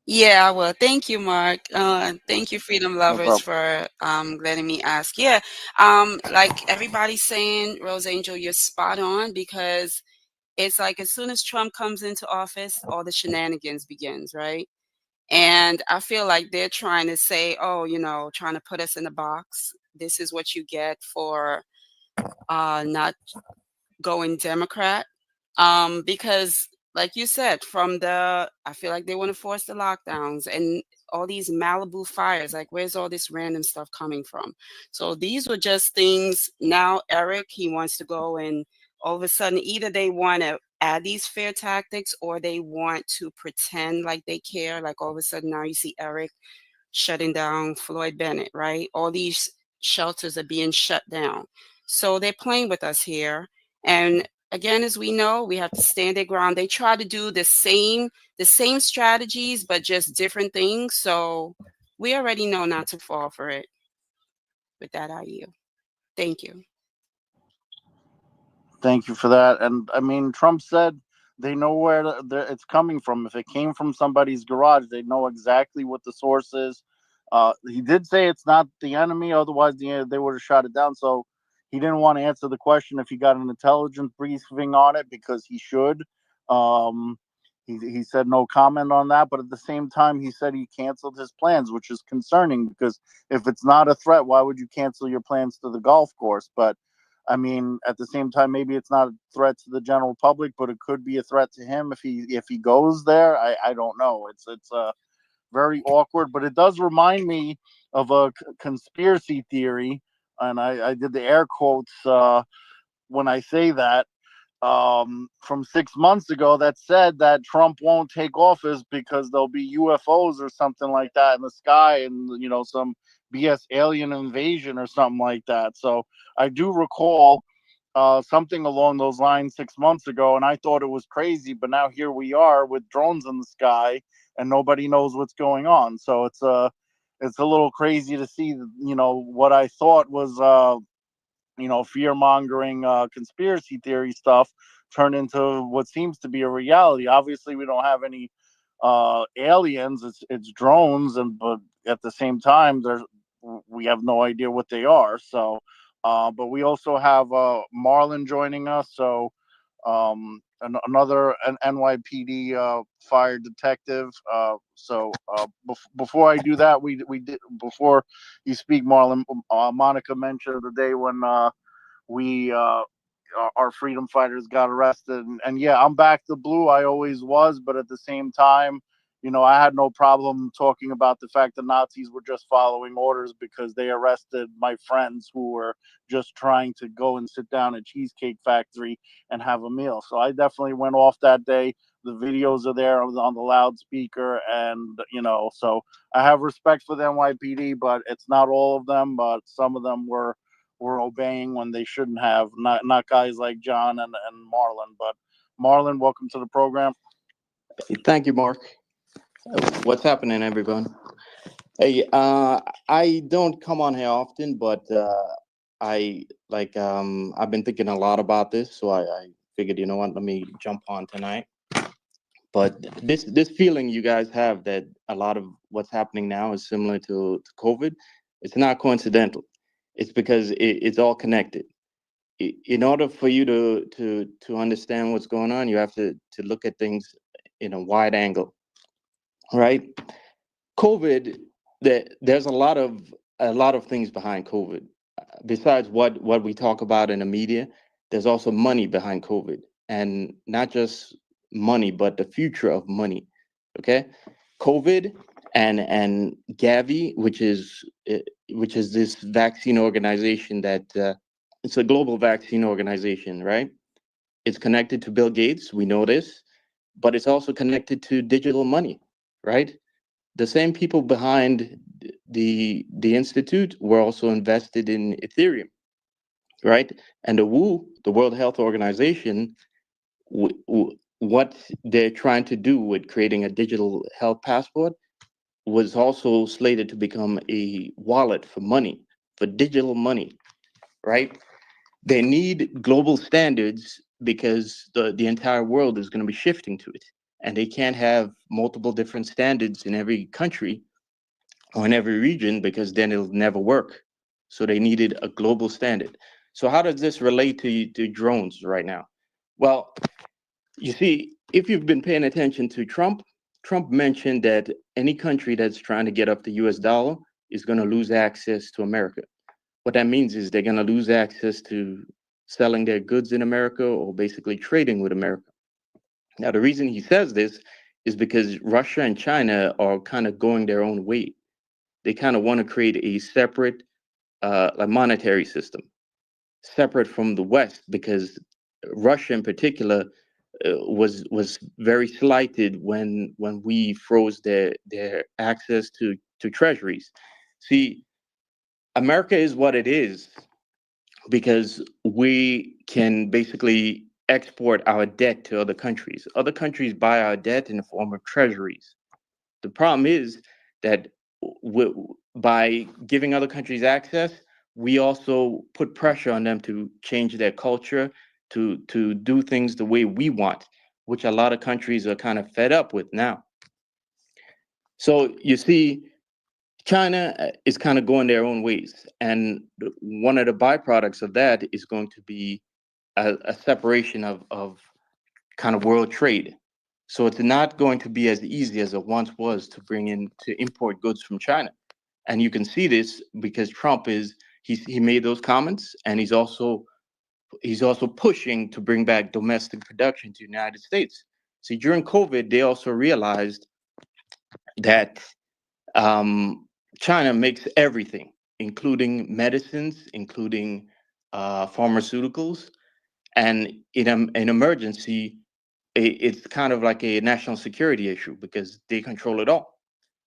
Speaker 9: Yeah, well, thank you, Mark. Thank you, Freedom
Speaker 6: No
Speaker 9: Lovers,
Speaker 6: problem.
Speaker 9: for letting me ask. Yeah, like everybody's saying, Rose Angel, you're spot on, because it's like as soon as Trump comes into office, all the shenanigans begins, right? And I feel like they're trying to say, oh, trying to put us in a box. This is what you get for not going Democrat. Because like you said, I feel like they want to force the lockdowns and all these Malibu fires. Like, where's all this random stuff coming from? So these were just things. Now Eric, he wants to go, and all of a sudden, either they want to add these fear tactics, or they want to pretend like they care. Like, all of a sudden now you see Eric shutting down Floyd Bennett, right? All these shelters are being shut down. So they're playing with us here. And again, as we know, we have to stand their ground. They try to do the same strategies, but just different things. So we already know not to fall for it. With that, I yield. Thank you.
Speaker 6: Thank you for that. And I mean, Trump said they know where it's coming from. If it came from somebody's garage, they know exactly what the source is. He did say it's not the enemy, otherwise they would have shot it down. So he didn't want to answer the question if he got an intelligence briefing on it, because he should. Um, he said no comment on that, but at the same time, he said he canceled his plans, which is concerning, because if it's not a threat, why would you cancel your plans to the golf course? But I mean, at the same time, maybe it's not a threat to the general public, but it could be a threat to him if he goes there. I don't know. It's very awkward, but it does remind me of a conspiracy theory, and I did the air quotes when I say that, from 6 months ago, that said that Trump won't take office because there'll be UFOs or something like that in the sky, and some BS alien invasion or something like that. So I do recall something along those lines 6 months ago, and I thought it was crazy. But now here we are with drones in the sky, and nobody knows what's going on. So it's a little crazy to see, what I thought was fear mongering conspiracy theory stuff turn into what seems to be a reality. Obviously, we don't have any aliens. It's drones, but at the same time, we have no idea what they are. So, but we also have Marlon joining us. So, another NYPD fire detective. Before I do that, we did, before you speak, Marlon. Monica mentioned the day when we our freedom fighters got arrested, and yeah, I'm back to blue. I always was, but at the same time, I had no problem talking about the fact that Nazis were just following orders because they arrested my friends who were just trying to go and sit down at Cheesecake Factory and have a meal. So I definitely went off that day. The videos are there on the loudspeaker, and so I have respect for the NYPD, but it's not all of them. But some of them were obeying when they shouldn't have. Not guys like John and Marlon. But Marlon, welcome to the program.
Speaker 10: Thank you, Mark. What's happening, everyone? Hey, I don't come on here often, but I've been thinking a lot about this, so I figured, you know what, let me jump on tonight. But this feeling you guys have that a lot of what's happening now is similar to COVID, it's not coincidental. It's because it's all connected. In order for you to understand what's going on, you have to look at things in a wide angle, right? COVID, there's a lot of things behind COVID. Besides what we talk about in the media, there's also money behind COVID, and not just money, but the future of money. Okay, COVID and Gavi, which is this vaccine organization that it's a global vaccine organization, right? It's connected to Bill Gates. We know this, but it's also connected to digital money, right? The same people behind the institute were also invested in Ethereum, right? And the World Health Organization, what they're trying to do with creating a digital health passport was also slated to become a wallet for money, for digital money, right? They need global standards because the entire world is going to be shifting to it. And they can't have multiple different standards in every country or in every region because then it'll never work. So they needed a global standard. So how does this relate to drones right now? Well, you see, if you've been paying attention to Trump mentioned that any country that's trying to get up the US dollar is going to lose access to America. What that means is they're going to lose access to selling their goods in America or basically trading with America. Now, the reason he says this is because Russia and China are kind of going their own way. They kind of want to create a separate like monetary system, separate from the West, because Russia in particular was very slighted when we froze their access to treasuries. See, America is what it is because we can basically export our debt to other countries. Other countries buy our debt in the form of treasuries. The problem is that by giving other countries access, we also put pressure on them to change their culture, to do things the way we want, which a lot of countries are kind of fed up with now. So you see, China is kind of going their own ways. And one of the byproducts of that is going to be a separation of kind of world trade. So it's not going to be as easy as it once was to import goods from China. And you can see this because Trump he made those comments, and he's also pushing to bring back domestic production to the United States. See, during COVID, they also realized that China makes everything, including medicines, including pharmaceuticals, and in an emergency, it's kind of like a national security issue because they control it all.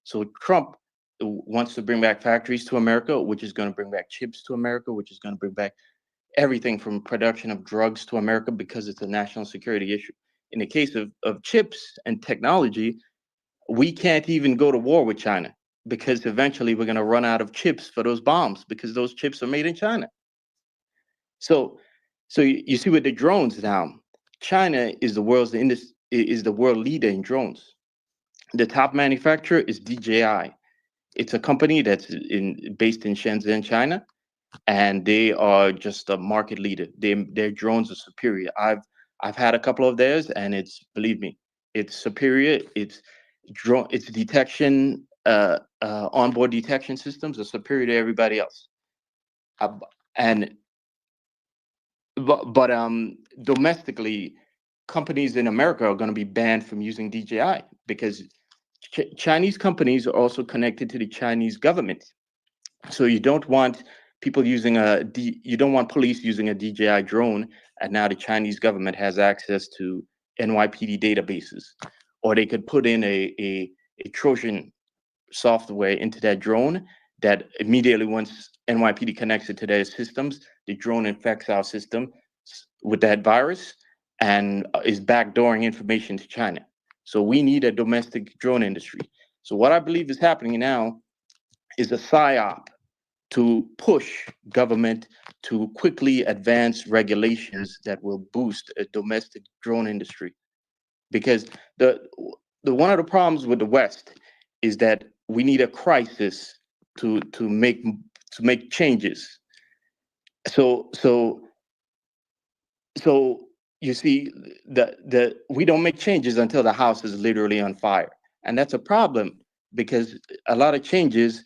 Speaker 10: So Trump wants to bring back factories to America, which is going to bring back chips to America, which is going to bring back everything from production of drugs to America because it's a national security issue. In the case of chips and technology, we can't even go to war with China because eventually we're going to run out of chips for those bombs because those chips are made in China. So you see with the drones now, China is the world leader in drones. The top manufacturer is DJI. It's a company that's based in Shenzhen, China, and they are just a market leader. Their drones are superior. I've had a couple of theirs, and believe me, it's superior. Its detection, onboard detection systems are superior to everybody else. But domestically, companies in America are going to be banned from using DJI because Chinese companies are also connected to the Chinese government. So you don't want people using you don't want police using a DJI drone, and now the Chinese government has access to NYPD databases, or they could put in a Trojan software into that drone that immediately, once NYPD connects it to their systems, the drone infects our system with that virus and is backdooring information to China. So we need a domestic drone industry. So what I believe is happening now is a psyop to push government to quickly advance regulations that will boost a domestic drone industry. Because the one of the problems with the West is that we need a crisis to make changes. So you see, the we don't make changes until the house is literally on fire, and that's a problem because a lot of changes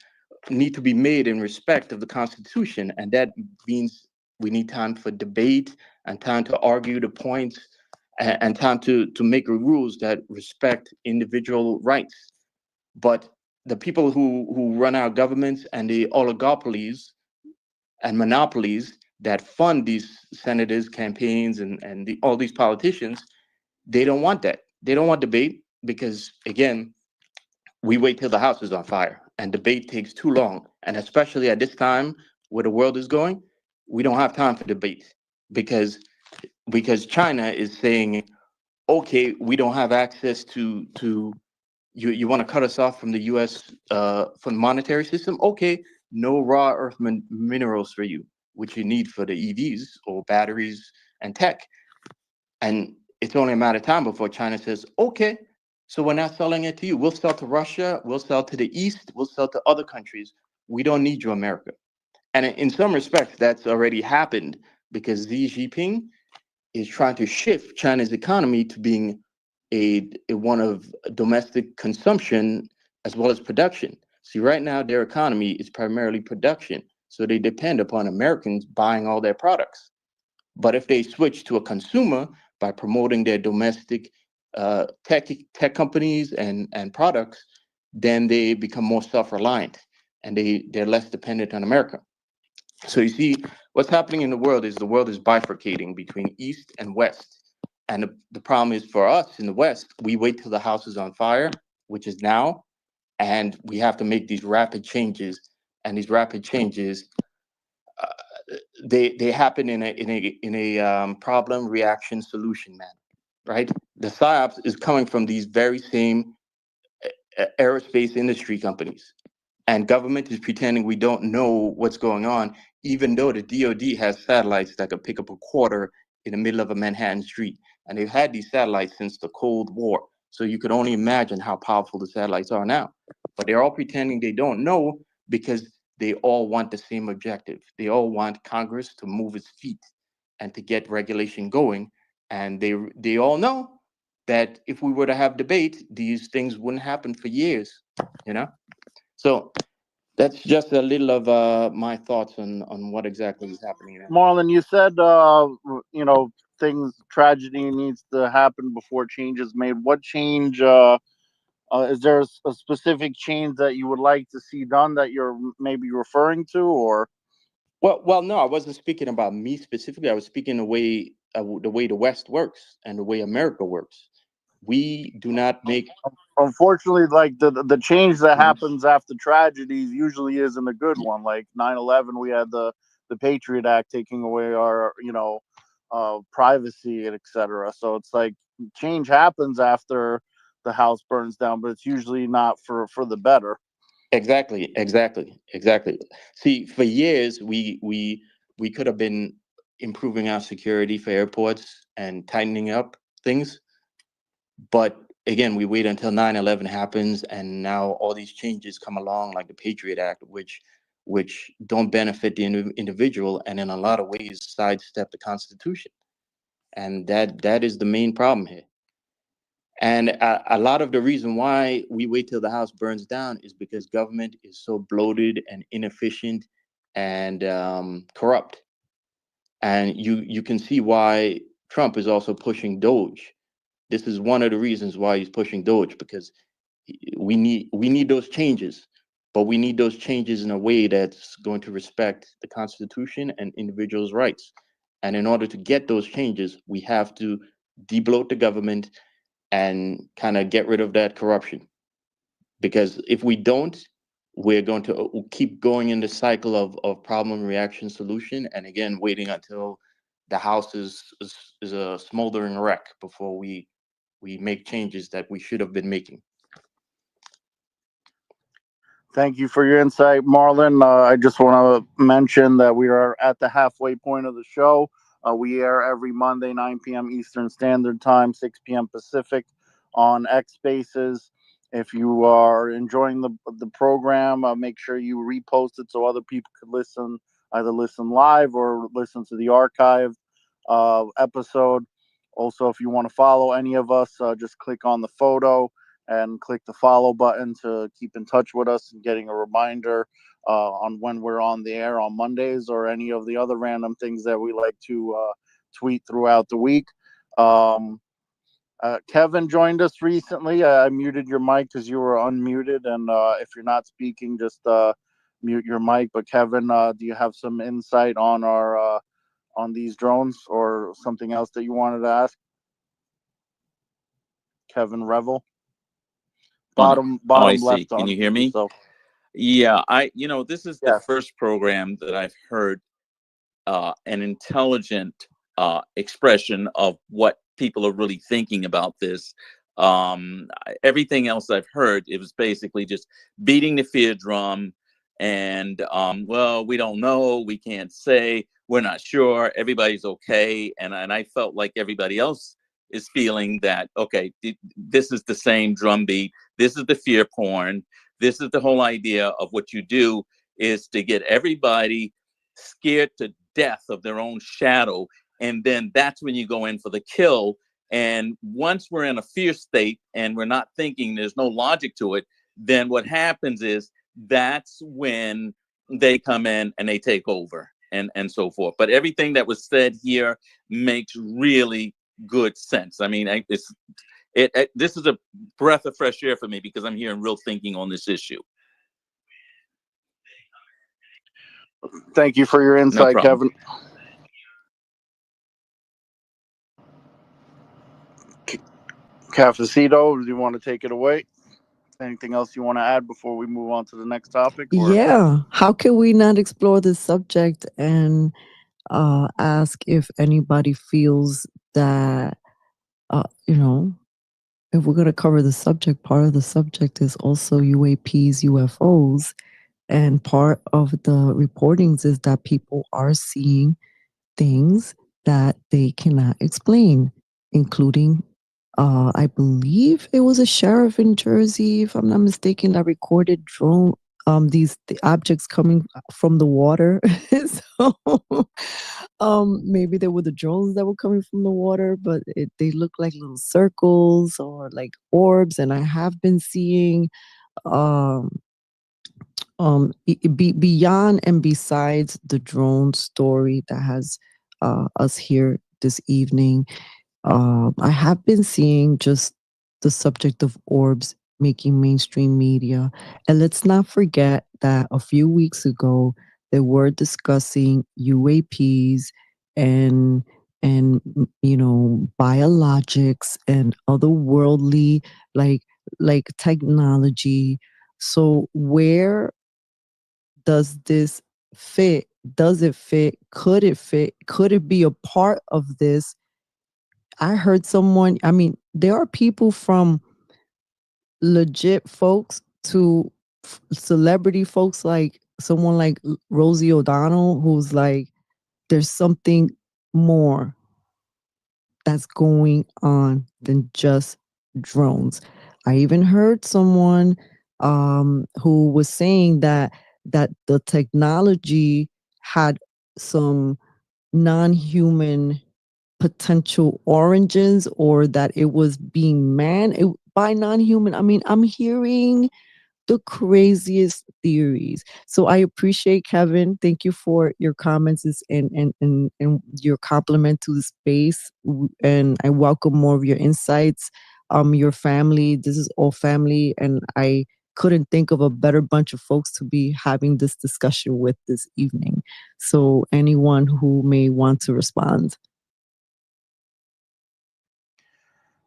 Speaker 10: need to be made in respect of the Constitution, and that means we need time for debate and time to argue the points and time to make rules that respect individual rights. But the people who run our governments and the oligopolies and monopolies that fund these senators' campaigns and all these politicians, they don't want that. They don't want debate because, again, we wait till the house is on fire and debate takes too long. And especially at this time where the world is going, we don't have time for debate because China is saying, okay, we don't have access to you want to cut us off from the US from the monetary system? Okay, no raw earth minerals for you, which you need for the EVs or batteries and tech. And it's only a matter of time before China says, okay, so we're not selling it to you. We'll sell to Russia, we'll sell to the East, we'll sell to other countries. We don't need you, America. And in some respects, that's already happened because Xi Jinping is trying to shift China's economy to being a one of domestic consumption as well as production. See, right now their economy is primarily production, so they depend upon Americans buying all their products. But if they switch to a consumer by promoting their domestic tech companies and products, then they become more self-reliant and they're less dependent on America. So you see, what's happening in the world is bifurcating between East and West. And the problem is for us in the West, we wait till the house is on fire, which is now, and we have to make these rapid changes. And these rapid changes, they happen in a problem reaction solution manner, right? The psyops is coming from these very same aerospace industry companies, and government is pretending we don't know what's going on, even though the DoD has satellites that could pick up a quarter in the middle of a Manhattan street, and they've had these satellites since the Cold War. So you could only imagine how powerful the satellites are now. But they're all pretending they don't know because they all want the same objective. They all want Congress to move its feet and to get regulation going. And they all know that if we were to have debate, these things wouldn't happen for years, you know? So that's just a little of my thoughts on what exactly is happening now.
Speaker 6: Marlon, you said tragedy needs to happen before change is made. What change? Is there a specific change that you would like to see done that you're maybe referring to, or?
Speaker 10: Well, no, I wasn't speaking about me specifically. I was speaking the way the West works and the way America works. We do not make.
Speaker 6: Unfortunately, like the change that happens after tragedies usually isn't a good one. Like 9/11, we had the Patriot Act taking away our privacy and etc. So it's like change happens after the house burns down, but it's usually not for the better.
Speaker 10: Exactly. See, for years we could have been improving our security for airports and tightening up things, but again, we wait until 9/11 happens, and now all these changes come along, like the Patriot Act, which don't benefit the individual, and in a lot of ways sidestep the Constitution, and that is the main problem here. And a lot of the reason why we wait till the house burns down is because government is so bloated and inefficient and corrupt. And you can see why Trump is also pushing Doge. This is one of the reasons why he's pushing Doge, because we need those changes, but we need those changes in a way that's going to respect the Constitution and individuals' rights. And in order to get those changes, we have to debloat the government and kind of get rid of that corruption. Because if we don't, we're going to keep going in the cycle of problem, reaction, solution, and again, waiting until the house is a smoldering wreck before we make changes that we should have been making.
Speaker 6: Thank you for your insight, Marlon. I just want to mention that we are at the halfway point of the show. We air every Monday, 9 p.m. Eastern Standard Time, 6 p.m. Pacific on X Spaces. If you are enjoying the program, make sure you repost it so other people could listen, either listen live or listen to the archived episode. Also, if you want to follow any of us, just click on the photo and click the follow button to keep in touch with us and getting a reminder on when we're on the air on Mondays or any of the other random things that we like to tweet throughout the week. Kevin joined us recently. I muted your mic because you were unmuted, and if you're not speaking, just mute your mic. But Kevin, do you have some insight on our on these drones or something else that you wanted to ask? Kevin Revel. Bottom
Speaker 11: I see.
Speaker 6: left.
Speaker 11: Can you hear me?
Speaker 6: So.
Speaker 11: Yeah, this is the
Speaker 6: Yes.
Speaker 11: first program that I've heard an intelligent expression of what people are really thinking about this. Everything else I've heard, it was basically just beating the fear drum and well, we don't know, we can't say, we're not sure, everybody's okay. And I felt like everybody else is feeling that, okay, this is the same drumbeat. This is the fear porn. This is the whole idea of what you do is to get everybody scared to death of their own shadow. And then that's when you go in for the kill. And once we're in a fear state and we're not thinking, there's no logic to it, then what happens is that's when they come in and they take over and so forth. But everything that was said here makes really good sense. I mean, this is a breath of fresh air for me because I'm hearing real thinking on this issue.
Speaker 6: Thank you for your insight,
Speaker 11: No
Speaker 6: Kevin. Cafecito, do you want to take it away? Anything else you want to add before we move on to the next topic? Or?
Speaker 1: Yeah. How can we not explore this subject and ask if anybody feels that, if we're going to cover the subject, part of the subject is also UAPs, UFOs. And part of the reportings is that people are seeing things that they cannot explain, including, I believe it was a sheriff in Jersey, if I'm not mistaken, that recorded drone, the objects coming from the water. So maybe they were the drones that were coming from the water, but they look like little circles or like orbs. And I have been seeing beyond and besides the drone story that has us here this evening, I have been seeing just the subject of orbs making mainstream media. And let's not forget that a few weeks ago, they were discussing UAPs and biologics and otherworldly like technology. So where does this fit? Does it fit? Could it fit? Could it be a part of this? I heard someone, there are people from legit folks to celebrity folks, like someone like Rosie O'Donnell, who's like, there's something more that's going on than just drones. I even heard someone who was saying that the technology had some non-human potential origins, or that it was being manned by non-human. I'm hearing the craziest theories. So I appreciate, Kevin. Thank you for your comments and your compliment to the space. And I welcome more of your insights. your family. This is all family, and I couldn't think of a better bunch of folks to be having this discussion with this evening. So anyone who may want to respond.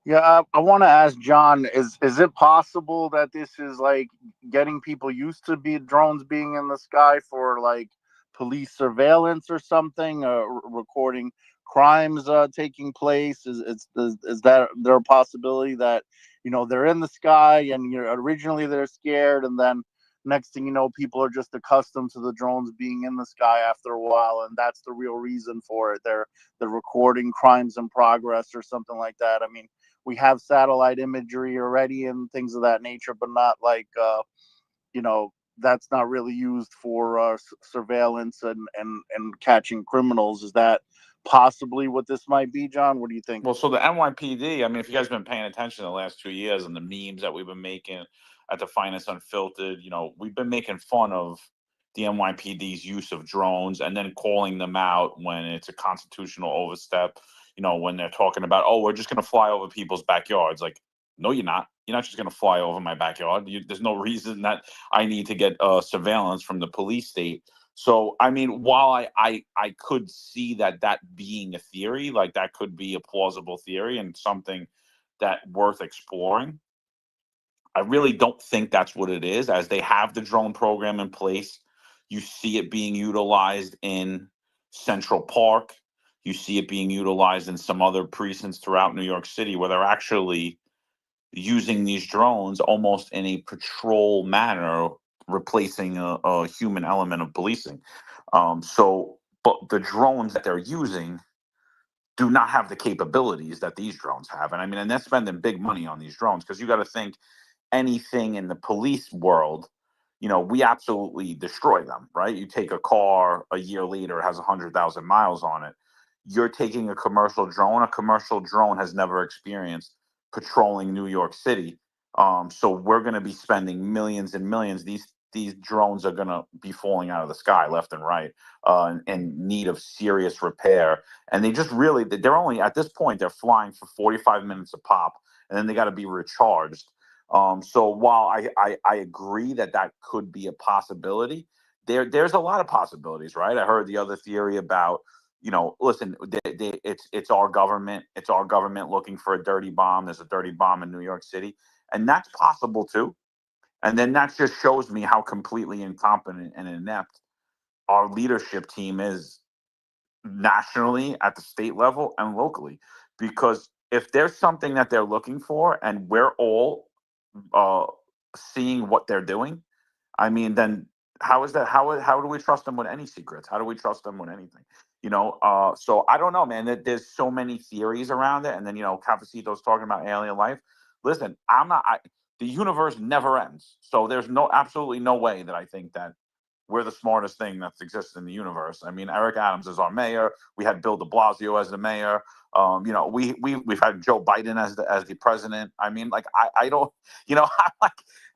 Speaker 6: Yeah, I want to ask John, is it possible that this is like getting people used to drones being in the sky for like police surveillance or something, recording crimes taking place? Is that there a possibility that, you know, they're in the sky and originally they're scared, and then next thing you know, people are just accustomed to the drones being in the sky after a while, and that's the real reason for it. They're recording crimes in progress or something like that. I mean, we have satellite imagery already and things of that nature, but not like, you know, that's not really used for surveillance and catching criminals. Is that possibly what this might be, John? What do you think?
Speaker 8: Well, so the NYPD, I mean, if you guys have been paying attention the last 2 years and the memes that we've been making at the Finest Unfiltered, you know, we've been making fun of the NYPD's use of drones and then calling them out when it's a constitutional overstep, you know, when they're talking about, oh, we're just going to fly over people's backyards. Like, no, you're not. You're not just going to fly over my backyard. There's no reason that I need to get surveillance from the police state. So, I mean, while I could see that being a theory, like that could be a plausible theory and something that worth exploring, I really don't think that's what it is, as they have the drone program in place. You see it being utilized in Central Park. You see it being utilized in some other precincts throughout New York City where they're actually using these drones almost in a patrol manner, replacing a human element of policing. But the drones that they're using do not have the capabilities that these drones have. And I mean, and they're spending big money on these drones, because you got to think anything in the police world, you know, we absolutely destroy them, right? You take a car a year later, it has 100,000 miles on it. You're taking a commercial drone has never experienced patrolling New York City. So we're going to be spending millions and millions. These drones are going to be falling out of the sky left and right, in need of serious repair. And they just really, they're only, at this point, they're flying for 45 minutes a pop, and then they got to be recharged. So while I agree that could be a possibility, there's a lot of possibilities, right? I heard the other theory about, you know, listen, it's our government. It's our government looking for a dirty bomb. There's a dirty bomb in New York City, and that's possible too. And then that just shows me how completely incompetent and inept our leadership team is, nationally, at the state level, and locally. Because if there's something that they're looking for and we're all uh, seeing what they're doing, I mean, then how is that? How do we trust them with any secrets? How do we trust them with anything? You know, so I don't know, man. There's so many theories around it, and then, you know, Cafecito's talking about alien life. Listen, the universe never ends, so there's absolutely no way that I think that we're the smartest thing that's existed in the universe. I mean, Eric Adams is our mayor. We had Bill de Blasio as the mayor. You know, we've had Joe Biden as the president. I mean, like, I don't, you know,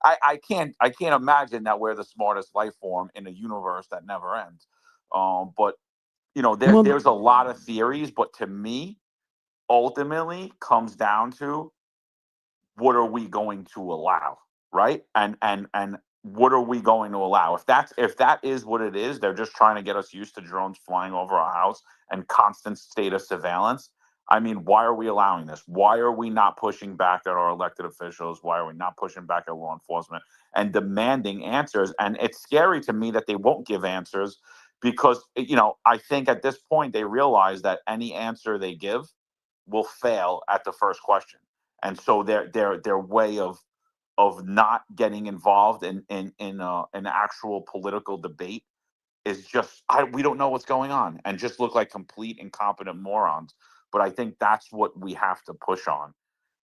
Speaker 8: I can't imagine that we're the smartest life form in a universe that never ends. But you know, there's a lot of theories, but to me, ultimately comes down to, what are we going to allow, right? And what are we going to allow? If that is what it is, they're just trying to get us used to drones flying over our house and constant state of surveillance. I mean, why are we allowing this? Why are we not pushing back at our elected officials? Why are we not pushing back at law enforcement and demanding answers? And it's scary to me that they won't give answers, because, you know, I think at this point they realize that any answer they give will fail at the first question. And so their way of not getting involved in an actual political debate is just, we don't know what's going on, and just look like complete incompetent morons. But I think that's what we have to push on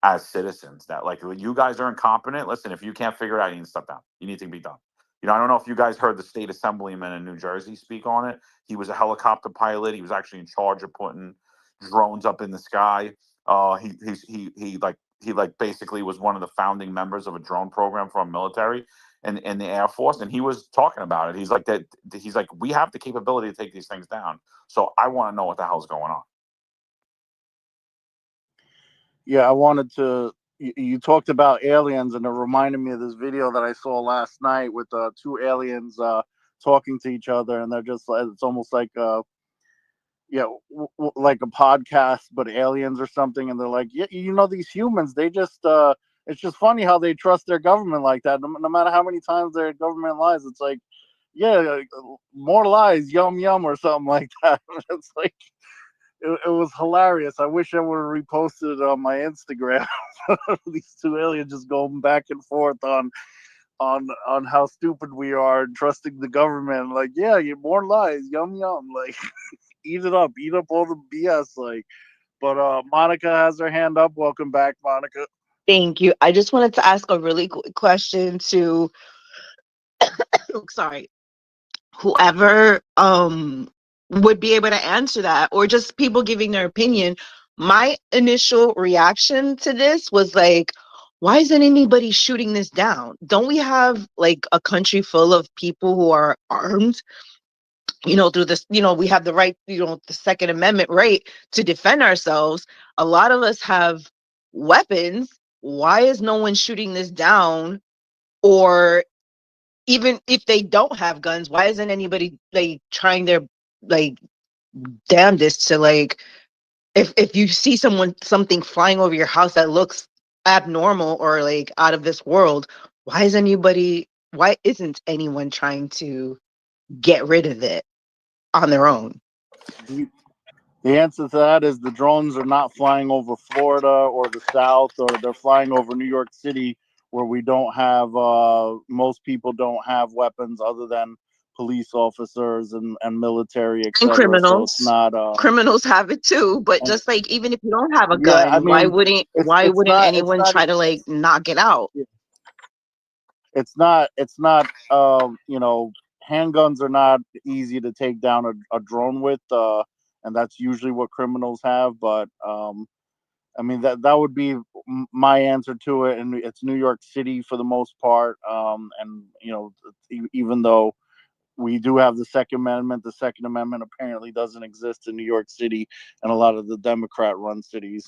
Speaker 8: as citizens, that, like, you guys are incompetent. Listen, if you can't figure it out, you need to step down. You need to be done. You know, I don't know if you guys heard the state assemblyman in New Jersey speak on it. He was a helicopter pilot. He was actually in charge of putting drones up in the sky. He basically was one of the founding members of a drone program for our military and in the Air Force, and he was talking about it. He's like, that. He's like, we have the capability to take these things down. So I want to know what the hell's going on.
Speaker 6: Yeah, I wanted to you talked about aliens, and it reminded me of this video that I saw last night with two aliens talking to each other, and they're just like, it's almost like like a podcast, but aliens or something, and they're like, yeah, these humans, they just it's just funny how they trust their government like that. No matter how many times their government lies, it's like, yeah, more lies, yum yum, or something like that. It's like it was hilarious. I wish I would have reposted it on my Instagram. These two aliens just going back and forth on how stupid we are and trusting the government. Like, yeah, you more lies, yum yum. Like, eat up all the BS. Like, but Monica has her hand up. Welcome back, Monica.
Speaker 7: Thank you. I just wanted to ask a really quick question to sorry, whoever would be able to answer that, or just people giving their opinion. My initial reaction to this was like, why isn't anybody shooting this down? Don't we have like a country full of people who are armed? Through this, we have the right, the Second Amendment right to defend ourselves. A lot of us have weapons. Why is no one shooting this down? Or even if they don't have guns, why isn't anybody like trying their like damnedest to like, if you see something flying over your house that looks abnormal or like out of this world, why isn't anyone trying to get rid of it on their own?
Speaker 6: The answer to that is the drones are not flying over Florida or the South, or they're flying over New York City, where we don't have, most people don't have weapons other than police officers and military,
Speaker 7: And
Speaker 6: etc. So
Speaker 7: criminals.
Speaker 6: it's not.
Speaker 7: Criminals have it too, but just like, even if you don't have a
Speaker 6: Yeah, I
Speaker 7: gun, why
Speaker 6: mean,
Speaker 7: wouldn't
Speaker 6: it's
Speaker 7: anyone
Speaker 6: not.
Speaker 7: try to like knock it out?
Speaker 6: It's not. Handguns are not easy to take down a drone with, and that's usually what criminals have. But I mean, that would be my answer to it, and it's New York City for the most part. And even though we do have the Second Amendment apparently doesn't exist in New York City and a lot of the Democrat-run cities.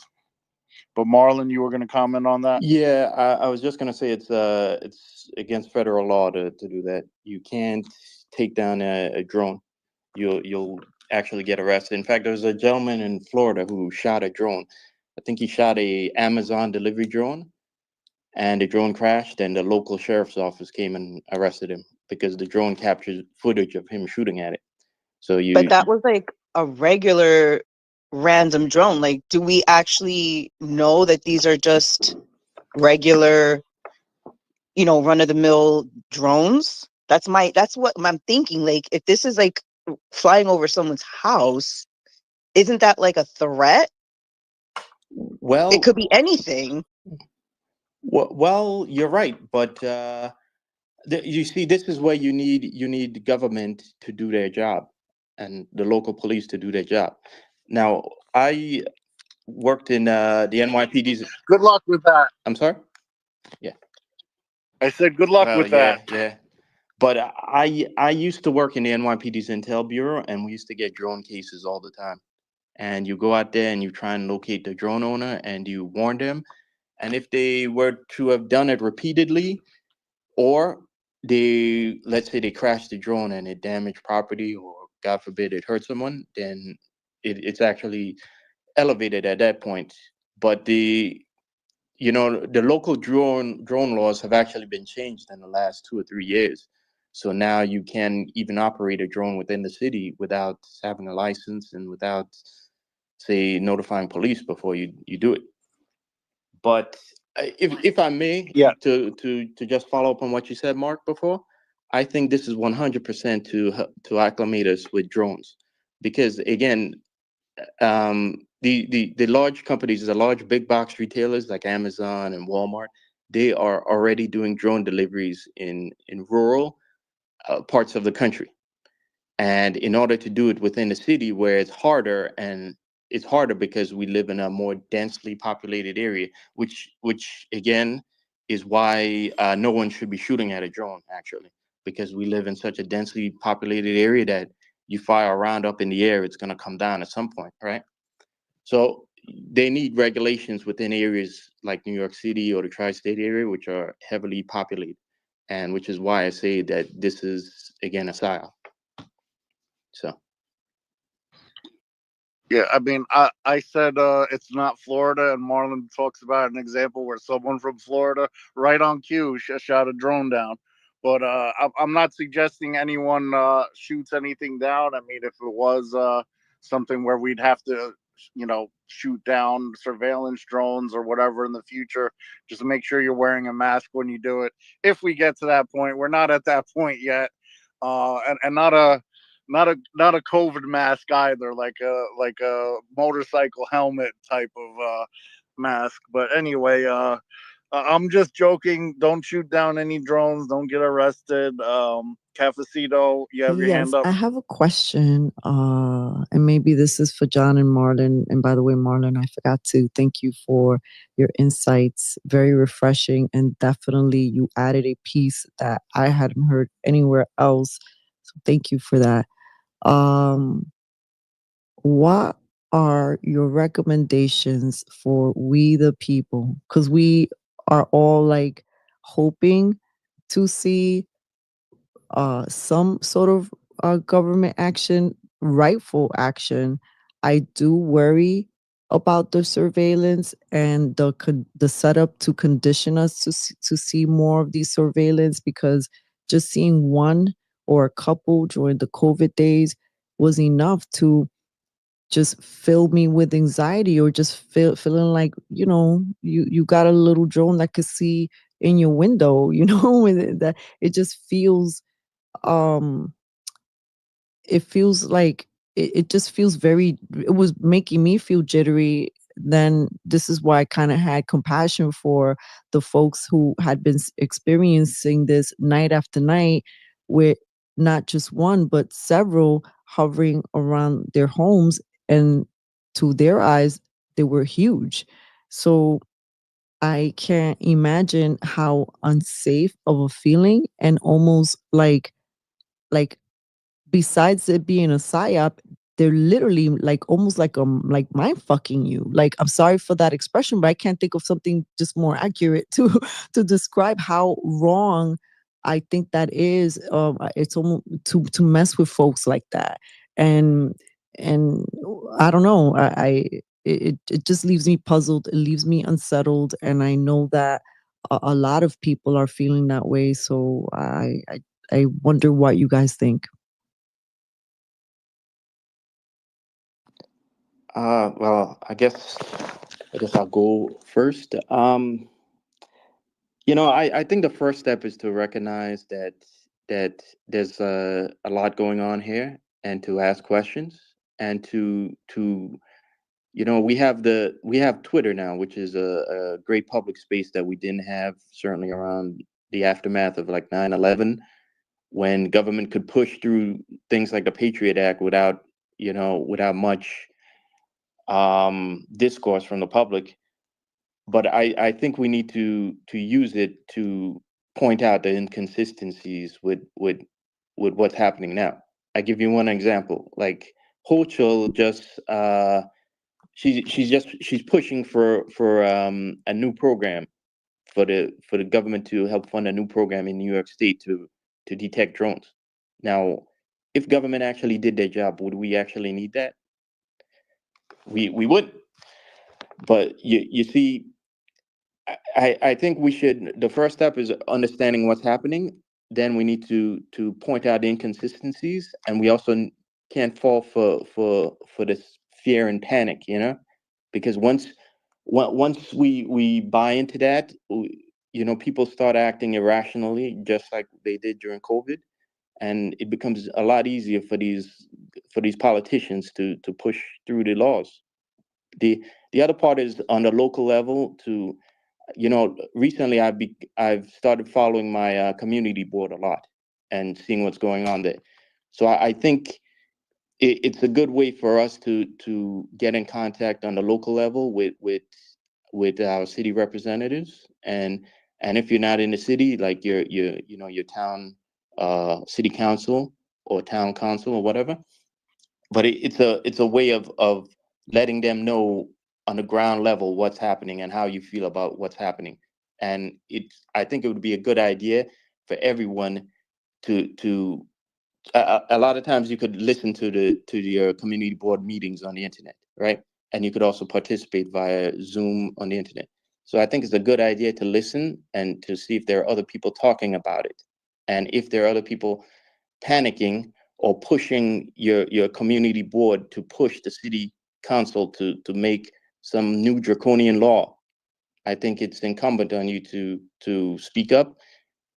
Speaker 6: But Marlon, you were going to comment on that?
Speaker 10: Yeah, I was just gonna say it's against federal law to do that. You can't take down a drone. You'll actually get arrested. In fact, there was a gentleman in Florida who shot a drone. I think he shot a Amazon delivery drone, and the drone crashed, and the local sheriff's office came and arrested him because the drone captured footage of him shooting at it. So
Speaker 7: But that was like a regular random drone. Like, do we actually know that these are just regular, run of the mill drones? That's what I'm thinking. Like, if this is like flying over someone's house, isn't that like a threat?
Speaker 10: well,
Speaker 7: It could be anything.
Speaker 10: well, you're right, but you see, this is where you need government to do their job, and the local police to do their job. Now, I worked in the NYPD's.
Speaker 6: Good luck with that.
Speaker 10: I'm sorry. Yeah.
Speaker 6: I said good luck
Speaker 10: Well,
Speaker 6: with that.
Speaker 10: yeah. But I used to work in the NYPD's Intel Bureau, and we used to get drone cases all the time. And you go out there and you try and locate the drone owner, and you warn them. And if they were to have done it repeatedly, or let's say they crashed the drone and it damaged property, or God forbid it hurt someone, then it's actually elevated at that point. But the local drone laws have actually been changed in the last 2 or 3 years. So now you can even operate a drone within the city without having a license and without, say, notifying police before you do it. But if I may,
Speaker 6: Yeah.
Speaker 10: to just follow up on what you said, Mark, before, I think this is 100% to acclimate us with drones, because again, the large companies, the large big box retailers like Amazon and Walmart, they are already doing drone deliveries in rural parts of the country. And in order to do it within the city, where it's harder, and it's harder because we live in a more densely populated area, which again is why no one should be shooting at a drone, actually, because we live in such a densely populated area that you fire a round up in the air, it's going to come down at some point, right? So they need regulations within areas like New York City or the tri-state area, which are heavily populated, and which is why I say that this is again a psyop. So.
Speaker 6: Yeah, I mean, I said it's not Florida, and Marlon talks about an example where someone from Florida, right on cue, shot a drone down. But I'm not suggesting anyone shoots anything down. I mean, if it was something where we'd have to, shoot down surveillance drones or whatever in the future, just make sure you're wearing a mask when you do it. If we get to that point, we're not at that point yet, and not a COVID mask either, like a motorcycle helmet type of mask. But anyway, I'm just joking. Don't shoot down any drones. Don't get arrested. Cafecito, you have your hand
Speaker 1: Yes,
Speaker 6: up.
Speaker 1: I have a question. And maybe this is for John and Marlon. And by the way, Marlon, I forgot to thank you for your insights. Very refreshing. And definitely you added a piece that I hadn't heard anywhere else. So thank you for that. What are your recommendations for we the people? Because we are all like hoping to see some sort of government action, rightful action. I do worry about the surveillance and the setup to condition us to see more of these surveillance, because just seeing one or a couple during the COVID days was enough to just fill me with anxiety, or just feeling like, you got a little drone that could see in your window, that it just feels um it feels like it just feels very, it was making me feel jittery. Then this is why I kind of had compassion for the folks who had been experiencing this night after night, with not just one but several hovering around their homes, and to their eyes they were huge. So I can't imagine how unsafe of a feeling, and almost like besides it being a psyop, they're literally like almost like mind fucking you. Like, I'm sorry for that expression, but I can't think of something just more accurate to to describe how wrong I think that is. It's almost to mess with folks like that, and and I don't know. It just leaves me puzzled. It leaves me unsettled, and I know that a lot of people are feeling that way. So I wonder what you guys think.
Speaker 10: Well, I guess I'll go first. I think the first step is to recognize that there's a lot going on here, and to ask questions, and we have Twitter now, which is a great public space that we didn't have certainly around the aftermath of like 9/11, when government could push through things like the Patriot Act without much discourse from the public. But I think we need to use it to point out the inconsistencies with what's happening now. I give you one example. Like Hochul just she's pushing for a new program for the government to help fund a new program in New York State to detect drones. Now, if government actually did their job, would we actually need that? We wouldn't. But you see, I think the first step is understanding what's happening. Then we need to point out the inconsistencies, and we also can't fall for this fear and panic, because once we buy into that, people start acting irrationally, just like they did during COVID, and it becomes a lot easier for these politicians to push through the laws. The other part is on the local level. Recently I've started following my community board a lot and seeing what's going on there. So I think it's a good way for us to get in contact on the local level with our city representatives, and if you're not in the city, like your town city council or town council or whatever. But it's a way of letting them know on the ground level what's happening and how you feel about what's happening. And I think it would be a good idea for everyone to a lot of times you could listen to your community board meetings on the internet, right? And you could also participate via Zoom on the internet. So I think it's a good idea to listen and to see if there are other people talking about it. And if there are other people panicking or pushing your community board to push the city council to make some new draconian law, I think it's incumbent on you to speak up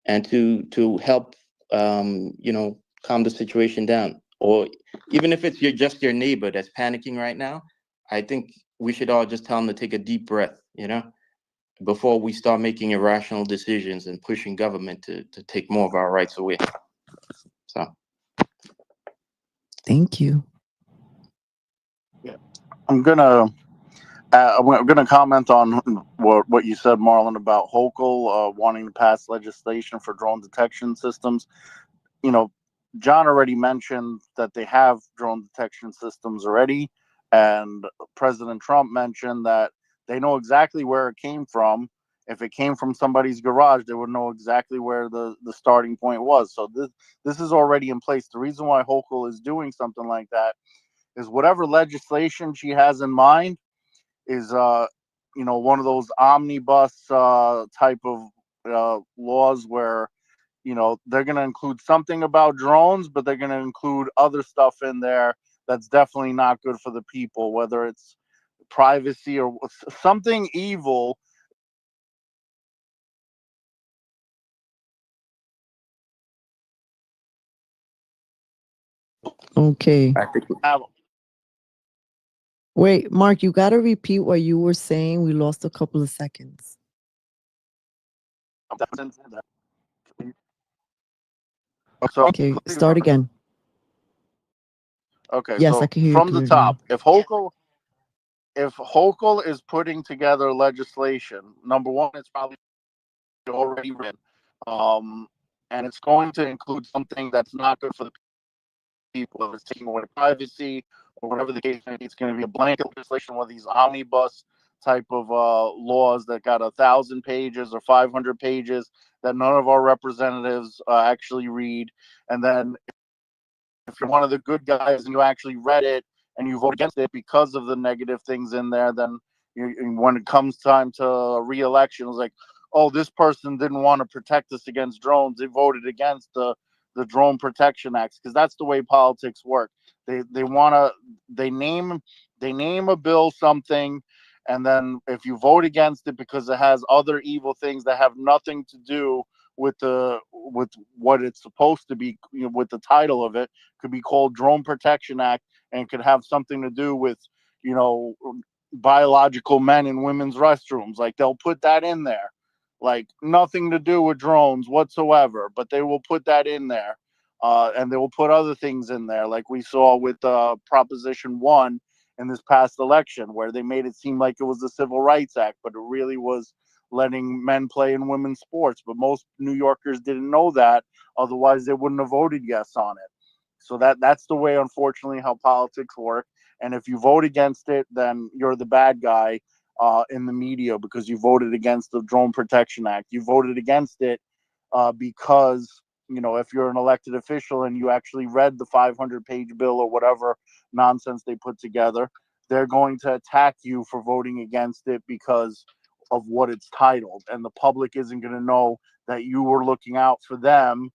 Speaker 10: and to help calm the situation down. Or even if it's just your neighbor that's panicking right now, I think we should all just tell them to take a deep breath, before we start making irrational decisions and pushing government to take more of our rights away. So
Speaker 1: Thank you.
Speaker 6: Yeah, I'm gonna comment on what you said, Marlon, about Hochul wanting to pass legislation for drone detection systems. John already mentioned that they have drone detection systems already, and President Trump mentioned that they know exactly where it came from. If it came from somebody's garage, they would know exactly where the starting point was. So this is already in place. The reason why Hochul is doing something like that is whatever legislation she has in mind is one of those omnibus type of laws where they're going to include something about drones, but they're going to include other stuff in there that's definitely not good for the people, whether it's privacy or something evil.
Speaker 1: Okay.
Speaker 10: I think
Speaker 1: Wait, Mark, you got to repeat what you were saying. We lost a couple of seconds.
Speaker 6: So
Speaker 1: Okay, start again.
Speaker 6: Okay,
Speaker 1: Yes,
Speaker 6: so
Speaker 1: I can hear you
Speaker 6: from the
Speaker 1: clearly
Speaker 6: top,
Speaker 1: now.
Speaker 6: if Hochul is putting together legislation, number one, it's probably already written, and it's going to include something that's not good for the people. If it's taking away privacy or whatever the case may be, it's going to be a blanket legislation, one of these omnibus type of laws that got 1,000 pages or 500 pages that none of our representatives actually read. And then if you're one of the good guys and you actually read it and you vote against it because of the negative things in there, then when it comes time to re-election, it's like, oh, this person didn't want to protect us against drones. They voted against the Drone Protection Act, because that's the way politics work. They name a bill something, and then if you vote against it because it has other evil things that have nothing to do with what it's supposed to be, with the title of it, could be called Drone Protection Act, and could have something to do with biological men in women's restrooms. Like, they'll put that in there, like nothing to do with drones whatsoever, but they will put that in there. And they will put other things in there, like we saw with Proposition 1 in this past election, where they made it seem like it was the Civil Rights Act, but it really was letting men play in women's sports. But most New Yorkers didn't know that, otherwise they wouldn't have voted yes on it. So that's the way, unfortunately, how politics work. And if you vote against it, then you're the bad guy in the media, because you voted against the Drone Protection Act. You voted against it because, if you're an elected official and you actually read the 500-page bill or whatever nonsense they put together, they're going to attack you for voting against it because of what it's titled. And the public isn't going to know that you were looking out for them,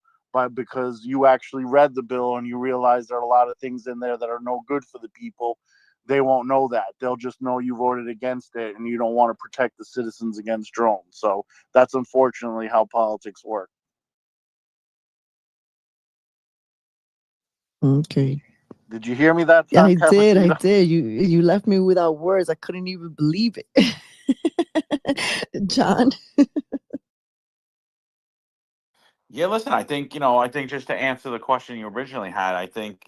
Speaker 6: because you actually read the bill and you realize there are a lot of things in there that are no good for the people. They won't know that. They'll just know you voted against it and you don't want to protect the citizens against drones. So that's unfortunately how politics work.
Speaker 1: Okay.
Speaker 6: Did you hear me that
Speaker 1: Yeah,
Speaker 6: time,
Speaker 1: I did. I
Speaker 6: Cafeteria?
Speaker 1: did. You left me without words. I couldn't even believe it. John.
Speaker 8: Yeah, listen, I think, just to answer the question you originally had, I think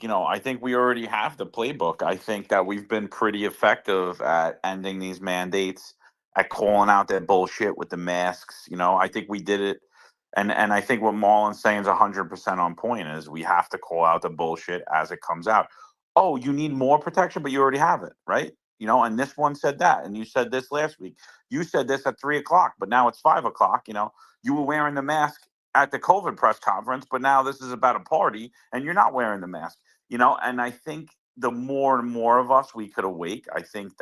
Speaker 8: we already have the playbook. I think that we've been pretty effective at ending these mandates, at calling out that bullshit with the masks. I think we did it. And I think what Marlon's saying is 100% on point, is we have to call out the bullshit as it comes out. Oh, you need more protection, but you already have it, right? and this one said that, and you said this last week. You said this at 3:00, but now it's 5:00. You were wearing the mask at the COVID press conference, but now this is about a party, and you're not wearing the mask. And I think the more and more of us we could awake, I think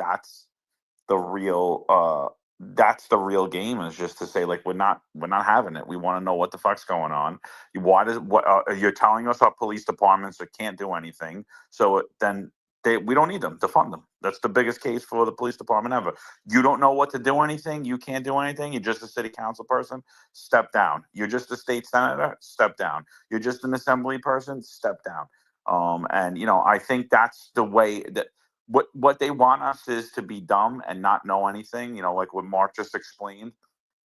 Speaker 8: the real that's the real game, is just to say, like, we're not having it. We want to know what the fuck's going on. You're telling us our police departments that can't do anything, so then we don't need them to fund them. That's the biggest case for the police department ever. You don't know what to do anything. You can't do anything. You're just a city council person. Step down. You're just a state senator. Step down. You're just an assembly person. Step down. And I think that's the way that what they want us is to be dumb and not know anything. Like what Mark just explained.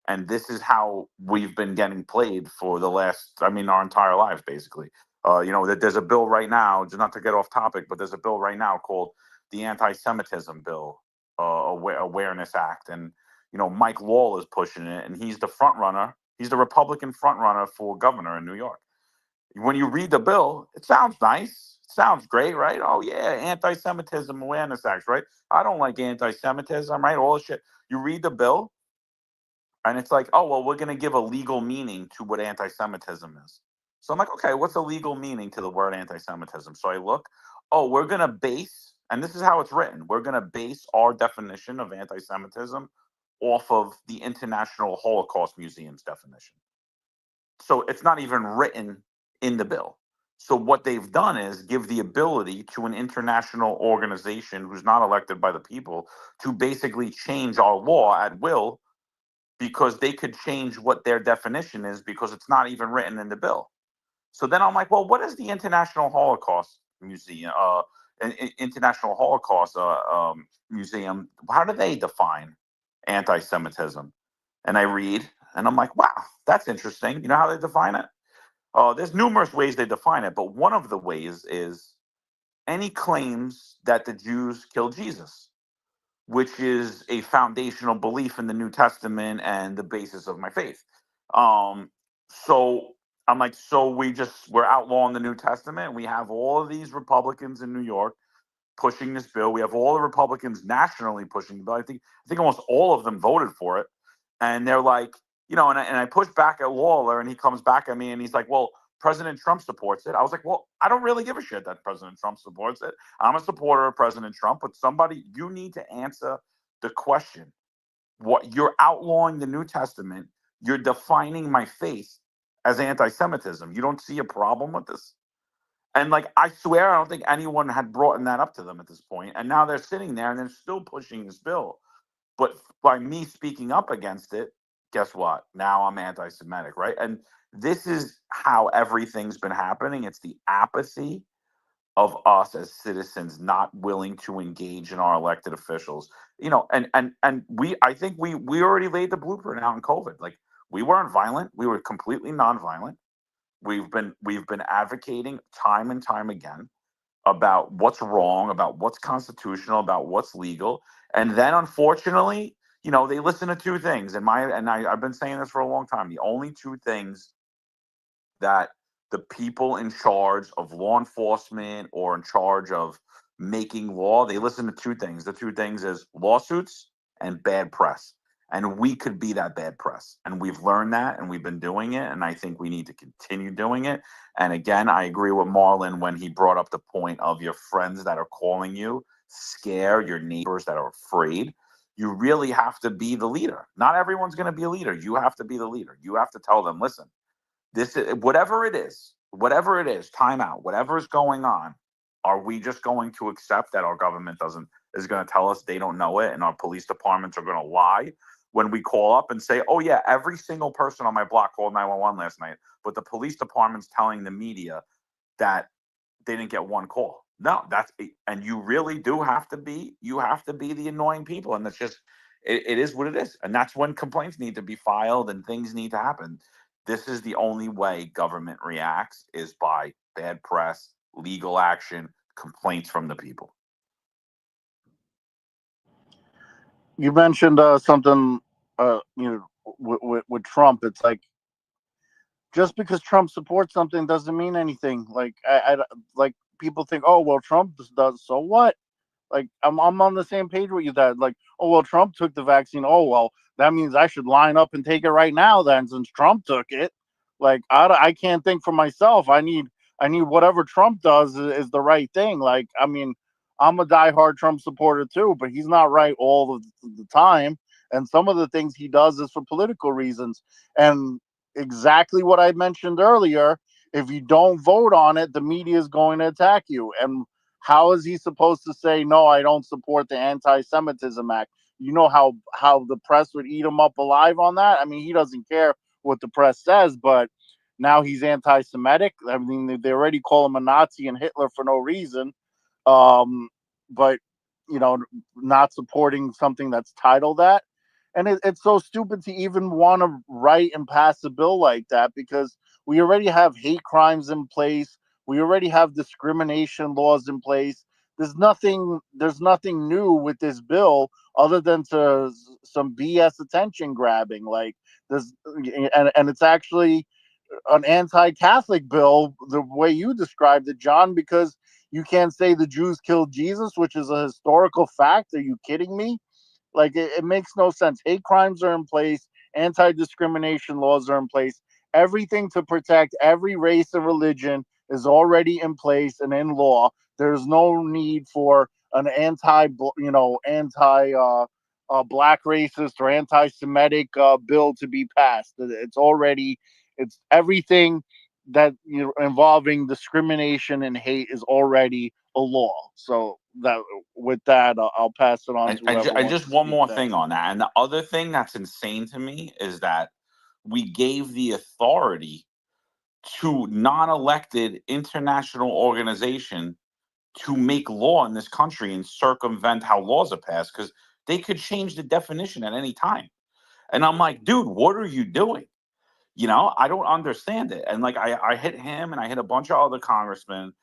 Speaker 8: And this is how we've been getting played for our entire lives, basically. That there's a bill right now, just not to get off topic, but there's a bill right now called the Anti-Semitism Bill, Awareness Act. And, Mike Wall is pushing it, and he's the front runner. He's the Republican front runner for governor in New York. When you read the bill, it sounds nice. It sounds great, right? Oh, yeah, Anti-Semitism Awareness Act, right? I don't like anti-Semitism, right? All this shit. You read the bill, and it's like, oh, well, we're going to give a legal meaning to what anti-Semitism is. So I'm like, okay, what's a legal meaning to the word anti-Semitism? So I look, we're going to base, and this is how it's written, we're going to base our definition of anti-Semitism off of the International Holocaust Museum's definition. So it's not even written in the bill. So what they've done is give the ability to an international organization who's not elected by the people to basically change our law at will, because they could change what their definition is because it's not even written in the bill. So then I'm like, well, what is the International Holocaust Museum, International Holocaust Museum? How do they define anti-Semitism? And I read, and I'm like, wow, that's interesting. You know how they define it? There's numerous ways they define it, but one of the ways is any claims that the Jews killed Jesus, which is a foundational belief in the New Testament and the basis of my faith. So I'm like, we're outlawing the New Testament. We have all of these Republicans in New York pushing this bill. We have all the Republicans nationally pushing the bill. I think almost all of them voted for it. And they're like, and I push back at Lawler, and he comes back at me and he's like, well, President Trump supports it. I was like, well, I don't really give a shit that President Trump supports it. I'm a supporter of President Trump, but you need to answer the question. What you're outlawing the New Testament, you're defining my faith as anti-Semitism. You don't see a problem with this? And I swear, I don't think anyone had brought that up to them at this point. And now they're sitting there and they're still pushing this bill. But by me speaking up against it, guess what? Now I'm anti-Semitic, right? And this is how everything's been happening. It's the apathy of us as citizens not willing to engage in our elected officials. I think we already laid the blueprint out in COVID. We weren't violent. We were completely nonviolent. We've been advocating time and time again about what's wrong, about what's constitutional, about what's legal. And then unfortunately, they listen to two things. I've been saying this for a long time. The only two things that the people in charge of law enforcement or in charge of making law, they listen to two things. The two things is lawsuits and bad press. And we could be that bad press. And we've learned that, and we've been doing it. And I think we need to continue doing it. And again, I agree with Marlon when he brought up the point of your friends that are calling you, scare your neighbors that are afraid. You really have to be the leader. Not everyone's going to be a leader. You have to be the leader. You have to tell them, listen, this is whatever it is, time out, whatever is going on. Are we just going to accept that our government is going to tell us they don't know it, and our police departments are going to lie when we call up and say, oh yeah, every single person on my block called 911 last night, but the police department's telling the media that they didn't get one call? No, and you really do have to be the annoying people. And that's just, it is what it is. And that's when complaints need to be filed and things need to happen. This is the only way government reacts, is by bad press, legal action, complaints from the people.
Speaker 6: You mentioned something, with Trump. It's like, just because Trump supports something doesn't mean anything. Like people think, oh well, Trump does, so what? Like I'm on the same page with you that like, oh well, Trump took the vaccine. Oh well, that means I should line up and take it right now then, since Trump took it. Like I can't think for myself. I need whatever Trump does is the right thing. Like I mean, I'm a diehard Trump supporter too, but he's not right all of the time. And some of the things he does is for political reasons. And exactly what I mentioned earlier, if you don't vote on it, the media is going to attack you. And how is he supposed to say, no, I don't support the Anti-Semitism Act? You know how the press would eat him up alive on that? I mean, he doesn't care what the press says, but now he's anti-Semitic. I mean, they already call him a Nazi and Hitler for no reason. But you know, not supporting something that's titled that, and it's so stupid to even want to write and pass a bill like that, because we already have hate crimes in place. We already have discrimination laws in place. There's nothing new with this bill other than to some BS attention grabbing. Like this, and it's actually an anti-Catholic bill, the way you described it, John, because you can't say the Jews killed Jesus, which is a historical fact. Are you kidding me? Like it makes no sense. Hate crimes are in place. Anti-discrimination laws are in place. Everything to protect every race and religion is already in place and in law. There's no need for an black racist or anti-Semitic bill to be passed. It's everything that involving discrimination and hate is already a law. So that with that, I'll pass it on to whoever wants
Speaker 8: just
Speaker 6: to
Speaker 8: one
Speaker 6: speak
Speaker 8: more
Speaker 6: next.
Speaker 8: thing on that. And the other thing that's insane to me is that we gave the authority to non-elected international organization to make law in this country and circumvent how laws are passed, because they could change the definition at any time. And I'm like, dude, what are you doing? I don't understand it. And like I hit him and I hit a bunch of other congressmen,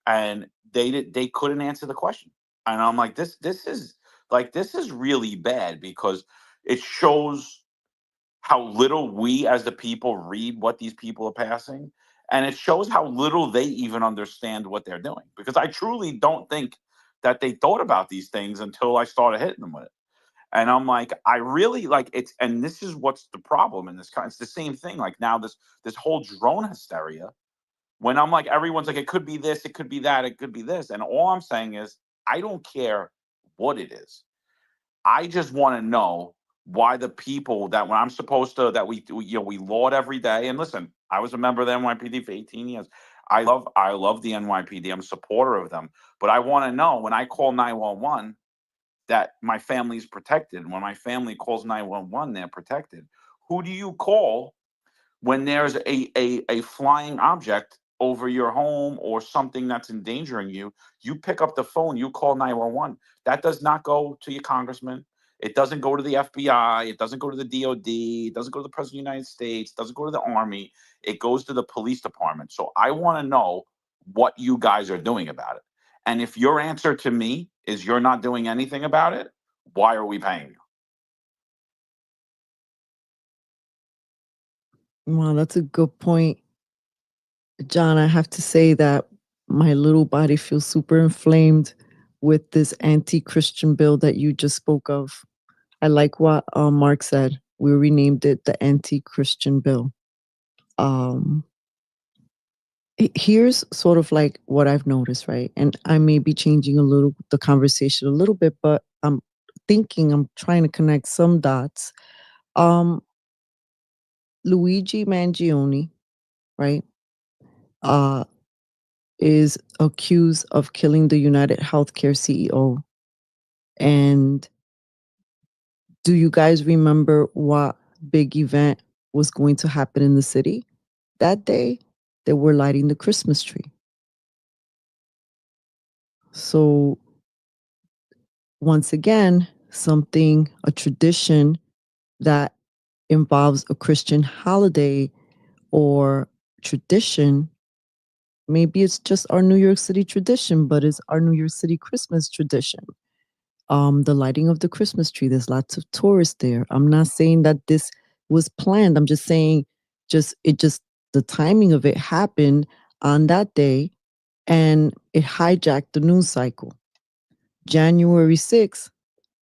Speaker 8: and they couldn't answer the question. And I'm like, this is really bad, because it shows how little we as the people read what these people are passing, and it shows how little they even understand what they're doing, because I truly don't think that they thought about these things until I started hitting them with it. And I'm like, I really like it's, and this is what's the problem in this kind. It's the same thing. Like now, this whole drone hysteria. When I'm like, everyone's like, it could be this, it could be that, it could be this, and all I'm saying is, I don't care what it is. I just want to know why the people that when I'm supposed to that we laud every day. And listen, I was a member of the NYPD for 18 years. I love the NYPD. I'm a supporter of them. But I want to know when I call 911 that my family's protected. When my family calls 911, they're protected. Who do you call when there's a flying object over your home or something that's endangering you? You pick up the phone, you call 911. That does not go to your congressman. It doesn't go to the FBI. It doesn't go to the DOD. It doesn't go to the President of the United States. It doesn't go to the Army. It goes to the police department. So I want to know what you guys are doing about it. And if your answer to me is you're not doing anything about it, why are we paying you?
Speaker 1: Well, that's a good point. John, I have to say that my little body feels super inflamed with this anti-Christian bill that you just spoke of. I like what Mark said. We renamed it the anti-Christian bill. Here's sort of like what I've noticed, right? And I may be changing the conversation a little bit, but I'm trying to connect some dots. Luigi Mangione, right, is accused of killing the United Healthcare CEO. And do you guys remember what big event was going to happen in the city? That day, they were lighting the Christmas tree. So once again, a tradition that involves a Christian holiday or tradition. Maybe it's just our New York City tradition, but it's our New York City Christmas tradition. The lighting of the Christmas tree, there's lots of tourists there. I'm not saying that this was planned. I'm just saying the timing of it happened on that day, and it hijacked the news cycle. January 6th,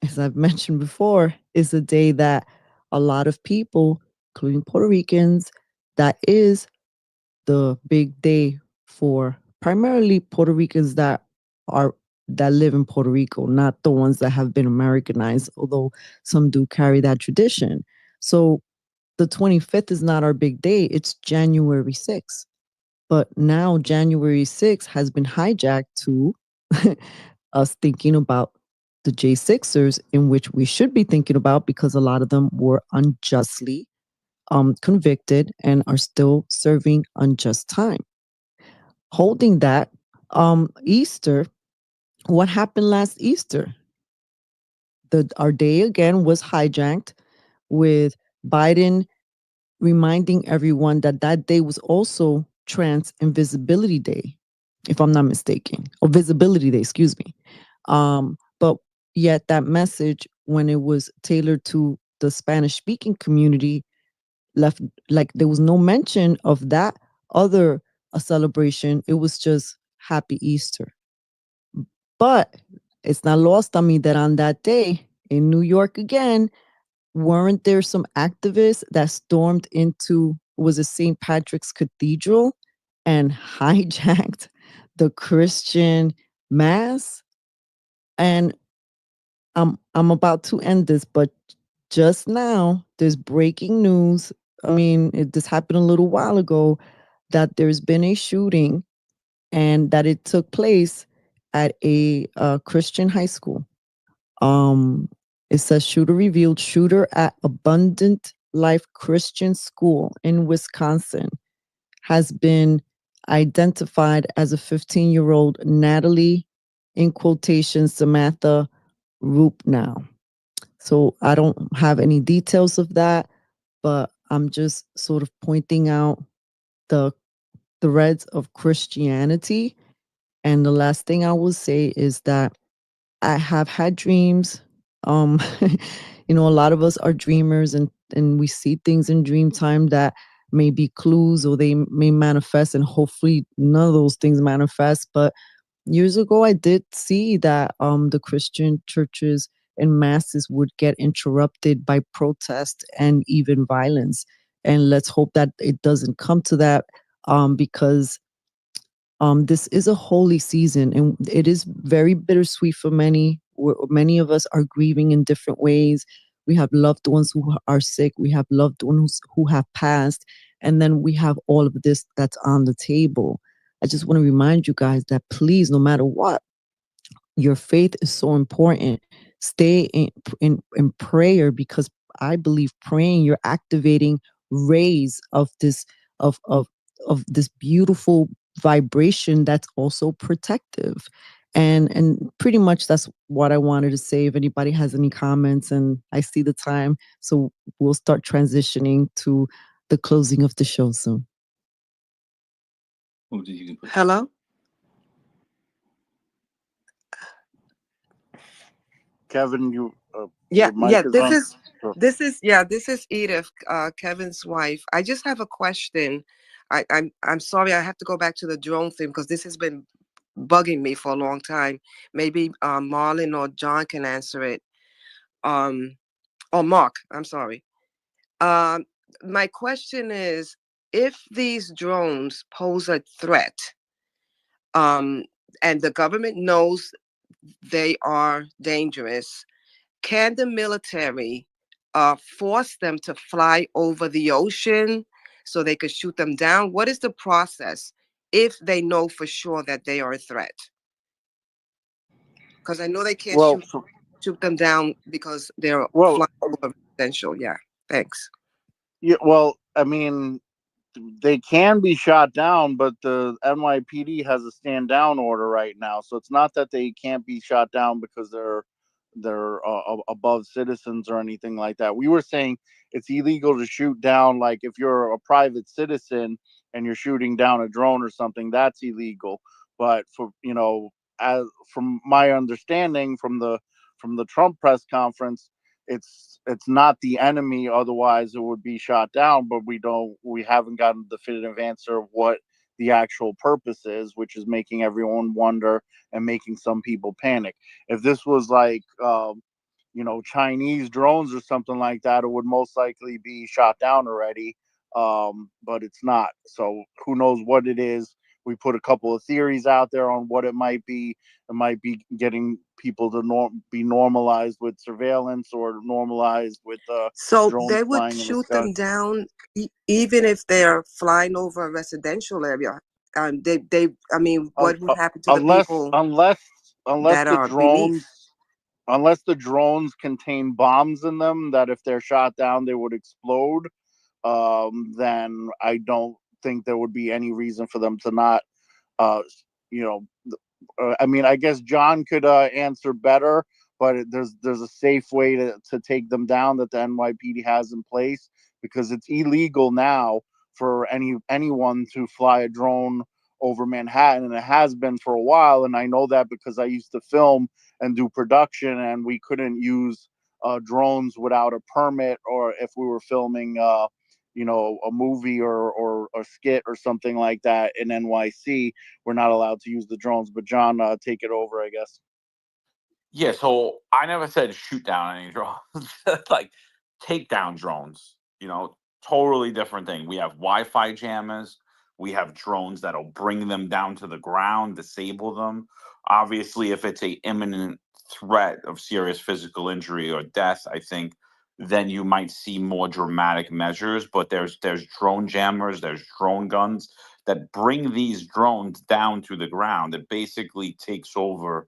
Speaker 1: as I've mentioned before, is a day that a lot of people, including Puerto Ricans, that is the big day for primarily Puerto Ricans that live in Puerto Rico, not the ones that have been Americanized, although some do carry that tradition. So the 25th is not our big day, it's January 6th. But now January 6th has been hijacked to us thinking about the J6ers, in which we should be thinking about because a lot of them were unjustly convicted and are still serving unjust time. Holding that, Easter, what happened last Easter? Our day again was hijacked with Biden reminding everyone that that day was also Trans Invisibility Day, if I'm not mistaken, or Visibility Day, excuse me. But yet that message, when it was tailored to the Spanish speaking community, left like there was no mention of that other a celebration. It was just Happy Easter. But it's not lost on me that on that day in New York again, weren't there some activists that stormed into, was it St. Patrick's Cathedral and hijacked the Christian mass? And I'm about to end this, but just now there's breaking news. I mean, this happened a little while ago, that there's been a shooting and that it took place at a Christian high school. It says shooter revealed, shooter at Abundant Life Christian School in Wisconsin has been identified as a 15-year-old Natalie, in quotation, Samantha Roop now. So I don't have any details of that, but I'm just sort of pointing out the threads of Christianity. And the last thing I will say is that I have had dreams. Um, a lot of us are dreamers, and we see things in dream time that may be clues or they may manifest, and hopefully none of those things manifest. But years ago, I did see that the Christian churches and masses would get interrupted by protest and even violence. And let's hope that it doesn't come to that, because this is a holy season, and it is very bittersweet for many. Many of us are grieving in different ways. We have loved ones who are sick. We have loved ones who have passed. And then we have all of this that's on the table. I just want to remind you guys that please, no matter what, your faith is so important. Stay in prayer, because I believe praying, you're activating rays of this beautiful vibration that's also protective. And pretty much that's what I wanted to say. If anybody has any comments, and I see the time, so we'll start transitioning to the closing of the show soon.
Speaker 12: Hello?
Speaker 6: Kevin, you
Speaker 12: Yeah,
Speaker 6: your mic
Speaker 12: yeah.
Speaker 6: is
Speaker 12: This
Speaker 6: on.
Speaker 12: is
Speaker 6: Sure.
Speaker 12: this is Edith, Kevin's wife. I just have a question. I'm sorry, I have to go back to the drone thing because this has been bugging me for a long time. Maybe Marlon or John can answer it. Or Mark, I'm sorry. My question is, if these drones pose a threat, and the government knows they are dangerous, can the military force them to fly over the ocean so they could shoot them down? What is the process if they know for sure that they are a threat? Because I know they can't shoot them down because they're flying over residential. Yeah, thanks.
Speaker 6: Yeah, well, I mean, they can be shot down, but the NYPD has a stand down order right now, so it's not that they can't be shot down because they're above citizens or anything like that. We were saying it's illegal to shoot down, like if you're a private citizen and you're shooting down a drone or something, that's illegal. But for as from my understanding from the Trump press conference, it's not the enemy, otherwise it would be shot down. But we haven't gotten a definitive answer of what the actual purpose is, which is making everyone wonder and making some people panic. If this was like, Chinese drones or something like that, it would most likely be shot down already. But it's not. So who knows what it is? We put a couple of theories out there on what it might be. It might be getting people to be normalized with surveillance or normalized with
Speaker 12: So
Speaker 6: drones
Speaker 12: they would
Speaker 6: flying in the
Speaker 12: shoot
Speaker 6: sky.
Speaker 12: them down even if they're flying over a residential area. I mean, what would happen to the people
Speaker 6: unless
Speaker 12: that
Speaker 6: the
Speaker 12: are beneath?
Speaker 6: drones contain bombs in them that if they're shot down they would explode, then I don't think there would be any reason for them to not, uh, you know, I mean, I guess John could answer better, but there's a safe way to take them down that the NYPD has in place, because it's illegal now for anyone to fly a drone over Manhattan, and it has been for a while. And I know that because I used to film and do production, and we couldn't use drones without a permit, or if we were filming a movie or a skit or something like that in NYC, we're not allowed to use the drones. But John, take it over, I guess.
Speaker 8: Yeah, so I never said shoot down any drones. Like take down drones, totally different thing. We have Wi-Fi jammers. We have drones that'll bring them down to the ground, disable them. Obviously, if it's a imminent threat of serious physical injury or death, I think then you might see more dramatic measures. But there's drone jammers, there's drone guns that bring these drones down to the ground. It basically takes over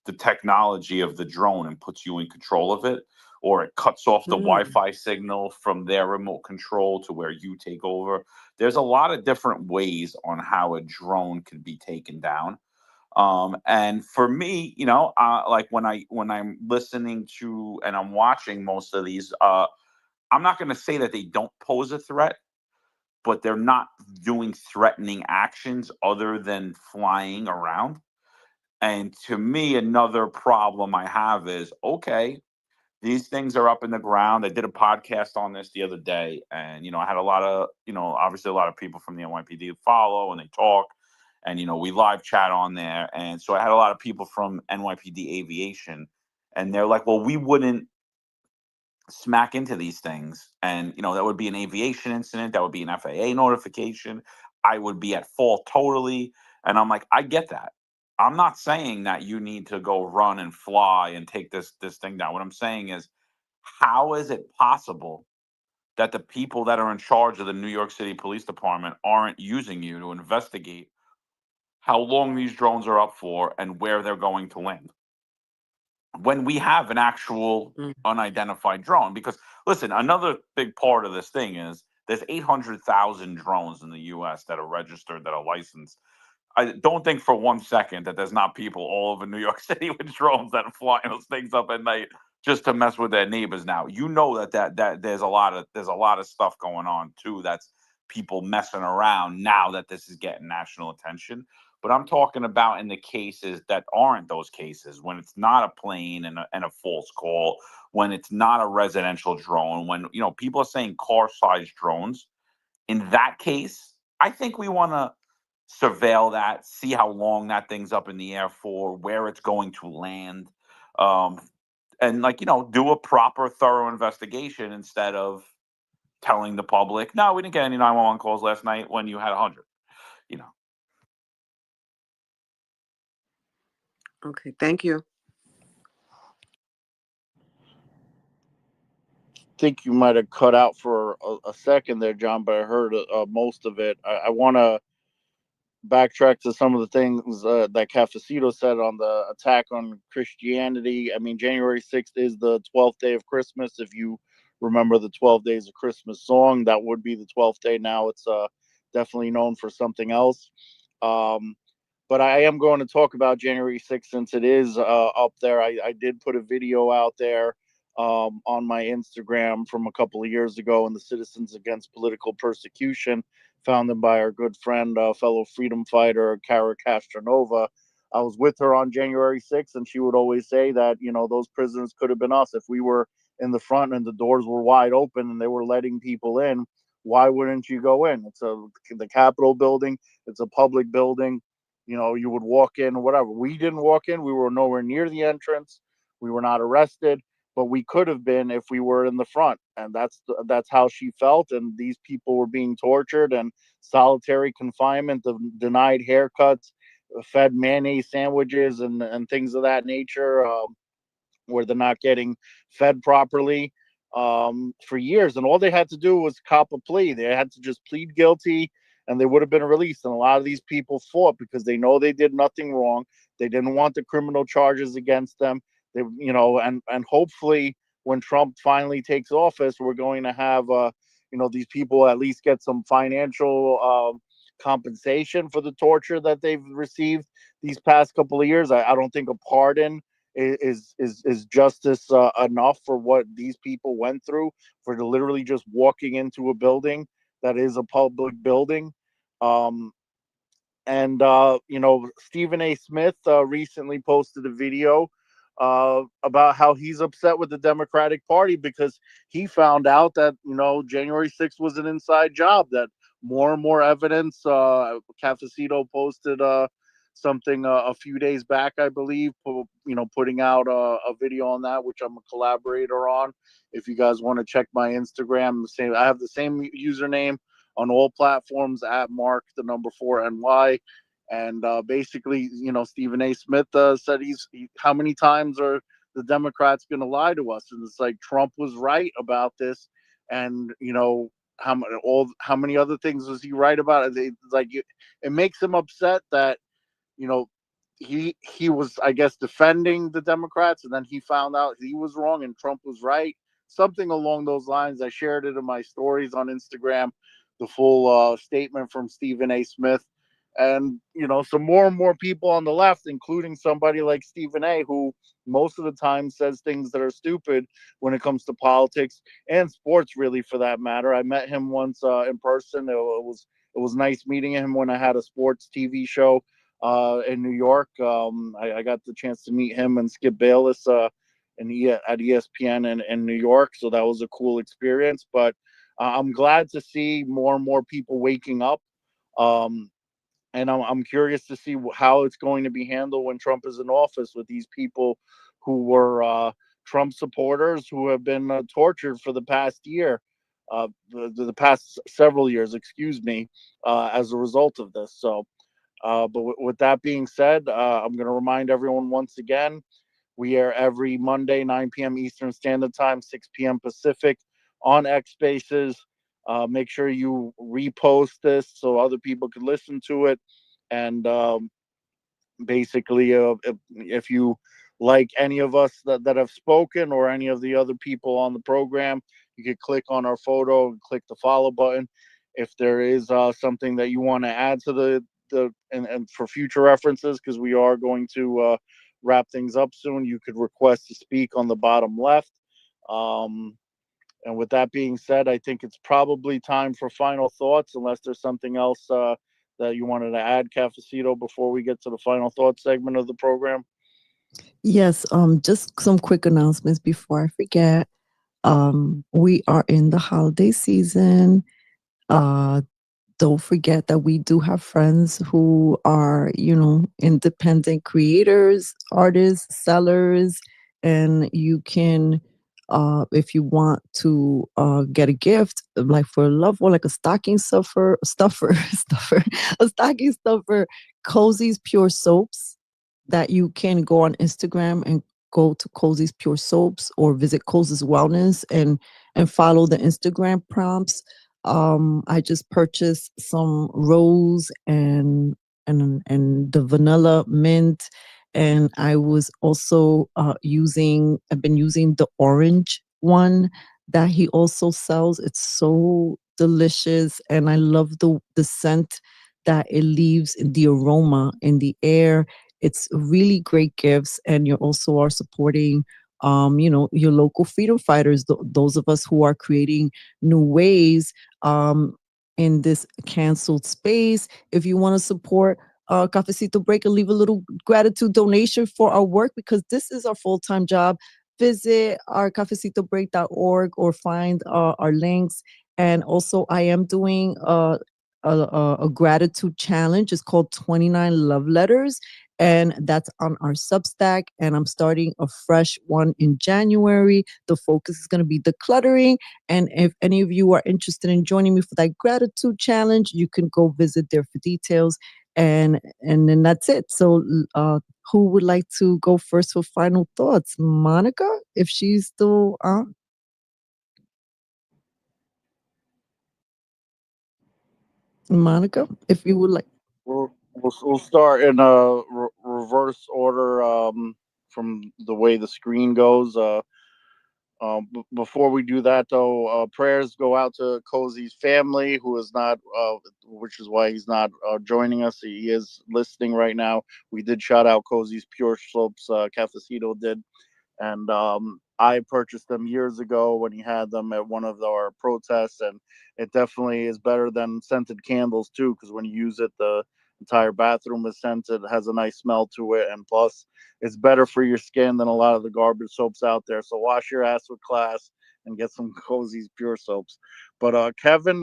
Speaker 8: the technology of the drone and puts you in control of it, or it cuts off the Wi-Fi signal from their remote control to where you take over. There's a lot of different ways on how a drone can be taken down. And for me, like when I'm listening to and I'm watching most of these, I'm not going to say that they don't pose a threat, but they're not doing threatening actions other than flying around. And to me, another problem I have is, okay, these things are up in the ground. I did a podcast on this the other day, and I had a lot of, obviously a lot of people from the NYPD follow and they talk, and we live chat on there. And so I had a lot of people from NYPD Aviation, and they're like, well, we wouldn't smack into these things, and that would be an aviation incident, that would be an FAA notification. I would be at fault totally. And I'm like, I get that. I'm not saying that you need to go run and fly and take this thing down. What I'm saying is, how is it possible that the people that are in charge of the New York City Police Department aren't using you to investigate how long these drones are up for and where they're going to land, when we have an actual unidentified drone? Because listen, another big part of this thing is there's 800,000 drones in the US that are registered, that are licensed. I don't think for 1 second that there's not people all over New York City with drones that are flying those things up at night just to mess with their neighbors. Now, that there's a lot of stuff going on too. That's people messing around now that this is getting national attention. But I'm talking about in the cases that aren't those cases, when it's not a plane and a false call, when it's not a residential drone, when people are saying car-sized drones. In that case, I think we want to surveil that, see how long that thing's up in the air for, where it's going to land, and do a proper, thorough investigation instead of telling the public, no, we didn't get any 911 calls last night when you had 100.
Speaker 12: Okay, thank you.
Speaker 6: Think you might have cut out for a second there, John, but I heard most of it. I want to backtrack to some of the things that Cafecito said on the attack on Christianity. I mean, January 6th is the 12th day of Christmas. If you remember the 12 Days of Christmas song, that would be the 12th day. Now it's definitely known for something else. But I am going to talk about January 6th since it is up there. I did put a video out there on my Instagram from a couple of years ago in the Citizens Against Political Persecution, founded by our good friend, fellow freedom fighter, Cara Castronova. I was with her on January 6th, and she would always say that, those prisoners could have been us if we were in the front and the doors were wide open and they were letting people in. Why wouldn't you go in? It's the Capitol building. It's a public building. You know, you would walk in or whatever. We didn't walk in. We were nowhere near the entrance. We were not arrested, but we could have been if we were in the front. And that's how she felt. And these people were being tortured and solitary confinement, denied haircuts, fed mayonnaise sandwiches and things of that nature. Where they're not getting fed properly for years. And all they had to do was cop a plea. They had to just plead guilty and they would have been released. And a lot of these people fought because they know they did nothing wrong. They didn't want the criminal charges against them. They, you know, and hopefully when Trump finally takes office, we're going to have, you know, these people at least get some financial compensation for the torture that they've received these past couple of years. I don't think a pardon is justice enough for what these people went through, for literally just walking into a building that is a public building. um and you know, Stephen A. Smith recently posted a video about how he's upset with the Democratic Party because he found out that, you know, January 6th was an inside job, that more and more evidence. Cafecito posted something a few days back, I believe, you know, putting out a video on that, which I'm a collaborator on. If you guys want to check my Instagram, I have the same username on all platforms at Mark the number 4NY. And basically, you know, Stephen A. Smith said how many times are the Democrats going to lie to us? And it's like Trump was right about this, and you know how many other things was he right about? It makes him upset that, you know, he was, I guess, defending the Democrats, and then he found out he was wrong and Trump was right. Something along those lines. I shared it in my stories on Instagram, the full statement from Stephen A. Smith. And, you know, some more and more people on the left, including somebody like Stephen A., who most of the time says things that are stupid when it comes to politics and sports, really, for that matter. I met him once in person. It was nice meeting him when I had a sports TV show in New York. I got the chance to meet him and Skip Bayless at ESPN in New York. So that was a cool experience. But I'm glad to see more and more people waking up. And I'm curious to see how it's going to be handled when Trump is in office, with these people who were Trump supporters who have been tortured for the past year, the past several years, excuse me, as a result of this. So, but with that being said, I'm going to remind everyone once again, we are every Monday, 9 p.m. Eastern Standard Time, 6 p.m. Pacific on X Spaces. Make sure you repost this so other people can listen to it. And basically, if you like any of us that have spoken or any of the other people on the program, you could click on our photo and click the follow button. If there is something that you want to add to and for future references, because we are going to wrap things up soon, you could request to speak on the bottom left. And with that being said, I think it's probably time for final thoughts, unless there's something else that you wanted to add, Cafecito, before we get to the final thoughts segment of the program.
Speaker 1: Yes, just some quick announcements before I forget. We are in the holiday season. Don't forget that we do have friends who are, you know, independent creators, artists, sellers, and you can, if you want to get a gift, like for a loved one, like a stuffer, a stocking stuffer, Kozi's Pure Soaps, that you can go on Instagram and go to Kozi's Pure Soaps or visit Kozi's Wellness and follow the Instagram prompts. I just purchased some rose and the vanilla mint, and I was also I've been using the orange one that he also sells. It's so delicious, and I love the scent that it leaves, the aroma in the air. It's really great gifts, and you also are supporting you know, your local freedom fighters, those of us who are creating new ways in this canceled space. If you want to support Cafecito Break and leave a little gratitude donation for our work, because this is our full-time job, visit our cafecitobreak.org or find our links And also, I am doing a gratitude challenge. It's called 29 Love Letters, and that's on our Substack. And I'm starting a fresh one in January. The focus is going to be decluttering. And if any of you are interested in joining me for that gratitude challenge, you can go visit there for details. And then that's it. So, who would like to go first for final thoughts? Monica, if she's still on. Monica, if you would like.
Speaker 6: We'll start in reverse order from the way the screen goes. Before we do that, though, prayers go out to Kozi's family, who is not, which is why he's not joining us. He is listening right now. We did shout out Kozi's Pure Slopes, Cafecito did. And I purchased them years ago when he had them at one of our protests, and it definitely is better than scented candles too, because when you use it, the entire bathroom is scented. It has a nice smell to it, and plus it's better for your skin than a lot of the garbage soaps out there. So wash your ass with class and get some Kozi's Pure Soaps. But Kevin,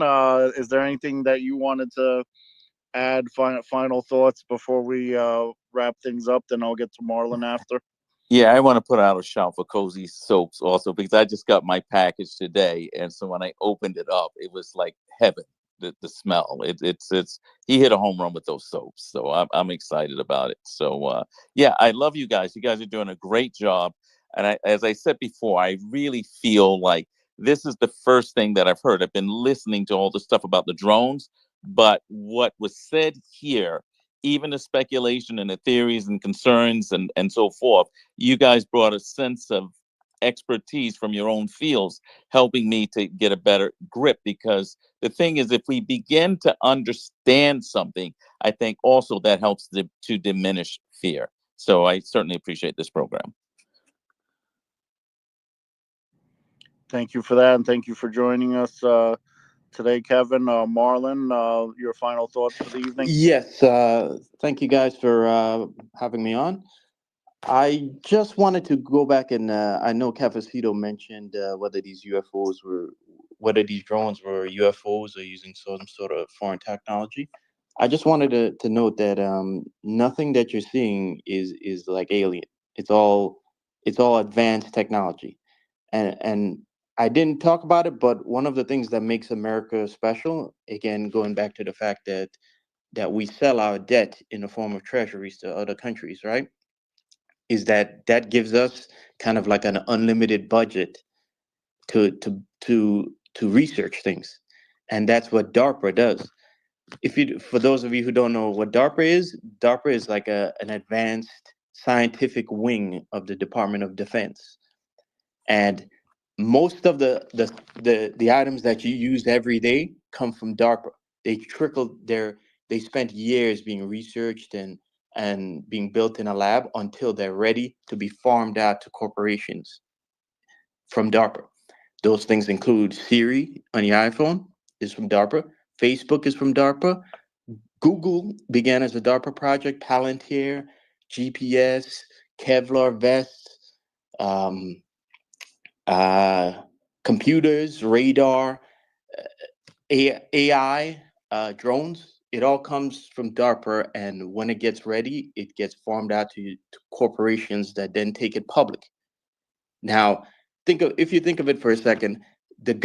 Speaker 6: is there anything that you wanted to add, final thoughts before we wrap things up? Then I'll get to Marlon after.
Speaker 11: Yeah, I want to put out a shout for Cozy Soaps also, because I just got my package today, and so when I opened it up, it was like heaven. The smell, it's he hit a home run with those soaps, so I'm excited about it. So yeah, I love you guys. You guys are doing a great job, and as I said before, I really feel like this is the first thing that I've heard. I've been listening to all the stuff about the drones, but what was said here, even the speculation and the theories and concerns and so forth, you guys brought a sense of expertise from your own fields, helping me to get a better grip. Because the thing is, if we begin to understand something, I think also that helps to diminish fear. So I certainly appreciate this program.
Speaker 6: Thank you for that, and thank you for joining us today, Kevin. Marlon, your final thoughts for the evening?
Speaker 10: Yes, thank you guys for having me on. I just wanted to go back and I know Cafecito mentioned whether these drones were UFOs or using some sort of foreign technology. I just wanted to note that nothing that you're seeing is like alien. It's all advanced technology, and I didn't talk about it, but one of the things that makes America special, again, going back to the fact that we sell our debt in the form of treasuries to other countries, right? Is that gives us kind of like an unlimited budget to research things, and that's what DARPA does. For those of you who don't know what DARPA is like an advanced scientific wing of the Department of Defense, and most of the items that you use every day come from DARPA. They spent years being researched and being built in a lab until they're ready to be farmed out to corporations from DARPA. Those things include Siri on your iPhone is from DARPA. Facebook is from DARPA. Google began as a DARPA project. Palantir, GPS, Kevlar vests, computers, radar, AI, drones. It all comes from DARPA, and when it gets ready, it gets farmed out to corporations that then take it public. Now, if you think of it for a second, the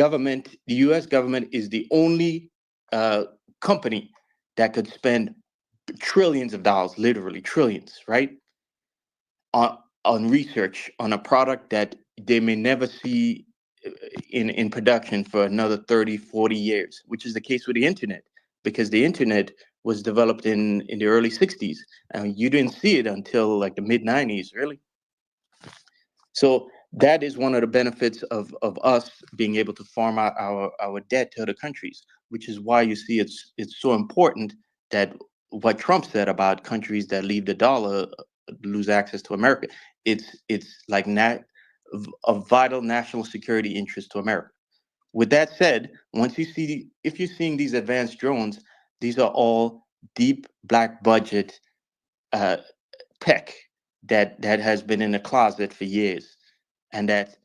Speaker 10: U.S. government is the only company that could spend trillions of dollars, literally trillions, right, on research on a product that they may never see in production for another 30, 40 years, which is the case with the internet, because the internet was developed in the early 60s, and you didn't see it until like the mid 90s, really. So that is one of the benefits of us being able to farm out our debt to other countries, which is why you see it's so important that what Trump said about countries that leave the dollar lose access to America. It's like a vital national security interest to America. With that said, if you're seeing these advanced drones, these are all deep black budget tech that has been in the closet for years, and that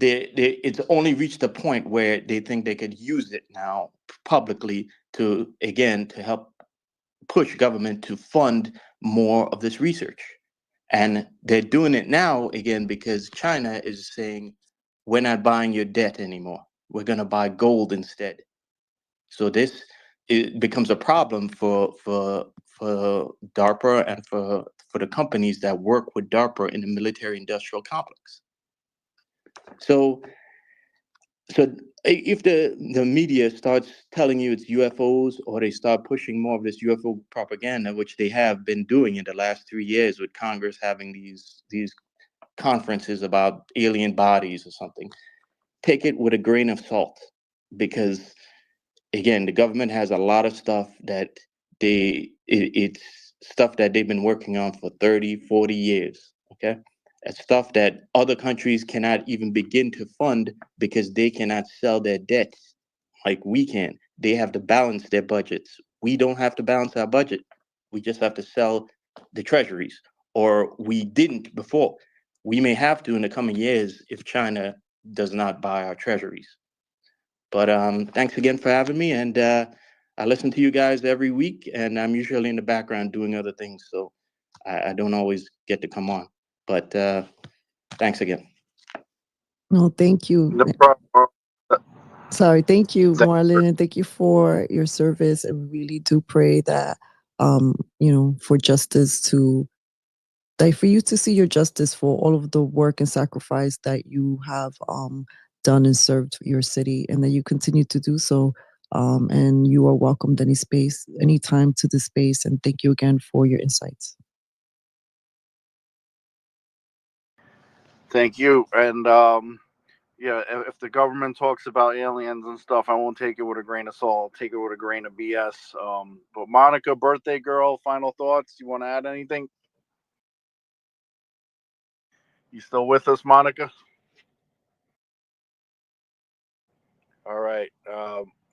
Speaker 10: it's only reached a point where they think they could use it now publicly to help push government to fund more of this research. And they're doing it now again because China is saying, we're not buying your debt anymore. We're going to buy gold instead. So it becomes a problem for DARPA and for the companies that work with DARPA in the military industrial complex. So if the media starts telling you it's UFOs, or they start pushing more of this UFO propaganda, which they have been doing in the last 3 years with Congress having these conferences about alien bodies or something, take it with a grain of salt, because again, the government has a lot of stuff that it's stuff that they've been working on for 30, 40 years. Okay. It's stuff that other countries cannot even begin to fund because they cannot sell their debts like we can. They have to balance their budgets. We don't have to balance our budget. We just have to sell the treasuries, or we didn't before. We may have to in the coming years if China does not buy our treasuries. But thanks again for having me. And I listen to you guys every week, and I'm usually in the background doing other things, so I don't always get to come on. But thanks again.
Speaker 1: No, thank you.
Speaker 6: No problem.
Speaker 1: Sorry, thank you, Marlon, and thank you for your service. I really do pray that, for justice to, like, for you to see your justice for all of the work and sacrifice that you have done and served your city, and that you continue to do so. And you are welcomed anytime to this space. And thank you again for your insights.
Speaker 6: Thank you. And yeah, if the government talks about aliens and stuff, I won't take it with a grain of salt. I'll take it with a grain of BS. But Monica, birthday girl, final thoughts? You want to add anything? You still with us, Monica? All right.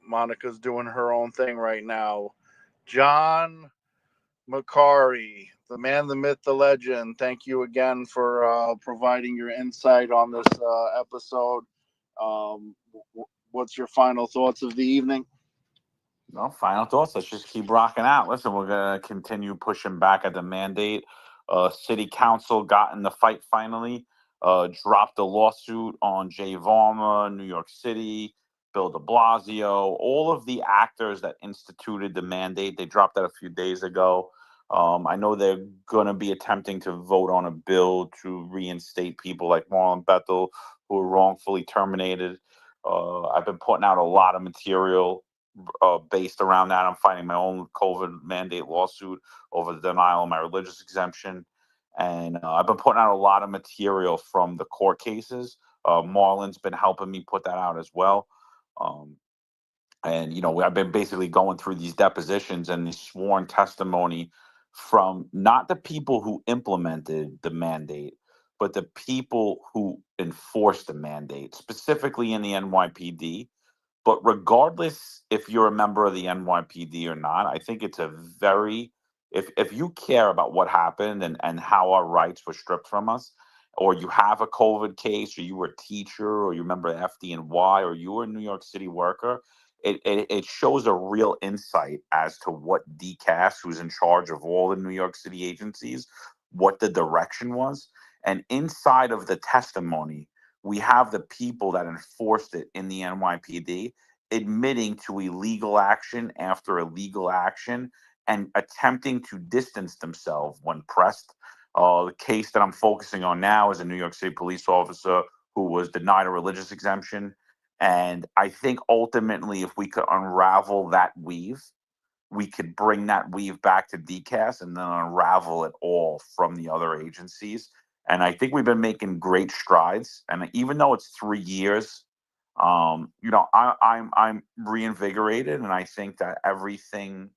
Speaker 6: Monica's doing her own thing right now. John Macari, the man, the myth, the legend. Thank you again for providing your insight on this episode. What's your final thoughts of the evening?
Speaker 8: No, final thoughts. Let's just keep rocking out. Listen, we're going to continue pushing back at the mandate. City Council got in the fight finally, dropped a lawsuit on Jay Varma, New York City, Bill de Blasio, all of the actors that instituted the mandate. They dropped that a few days ago. I know they're going to be attempting to vote on a bill to reinstate people like Marlon Bethel, who were wrongfully terminated. I've been putting out a lot of material based around that. I'm fighting my own COVID mandate lawsuit over the denial of my religious exemption. And I've been putting out a lot of material from the court cases. Marlon's been helping me put that out as well. And, I've been basically going through these depositions and the sworn testimony from not the people who implemented the mandate, but the people who enforced the mandate, specifically in the NYPD. But regardless if you're a member of the NYPD or not, I think it's a very, if you care about what happened and how our rights were stripped from us, or you have a COVID case, or you were a teacher, or you remember FDNY, or you were a New York City worker, it shows a real insight as to what DCAS, who's in charge of all the New York City agencies, what the direction was. And inside of the testimony, we have the people that enforced it in the NYPD admitting to illegal action after illegal action and attempting to distance themselves when pressed. The case that I'm focusing on now is a New York City police officer who was denied a religious exemption. And I think ultimately, if we could unravel that weave, we could bring that weave back to DCAS and then unravel it all from the other agencies. And I think we've been making great strides. And even though it's 3 years, I'm reinvigorated, and I think that everything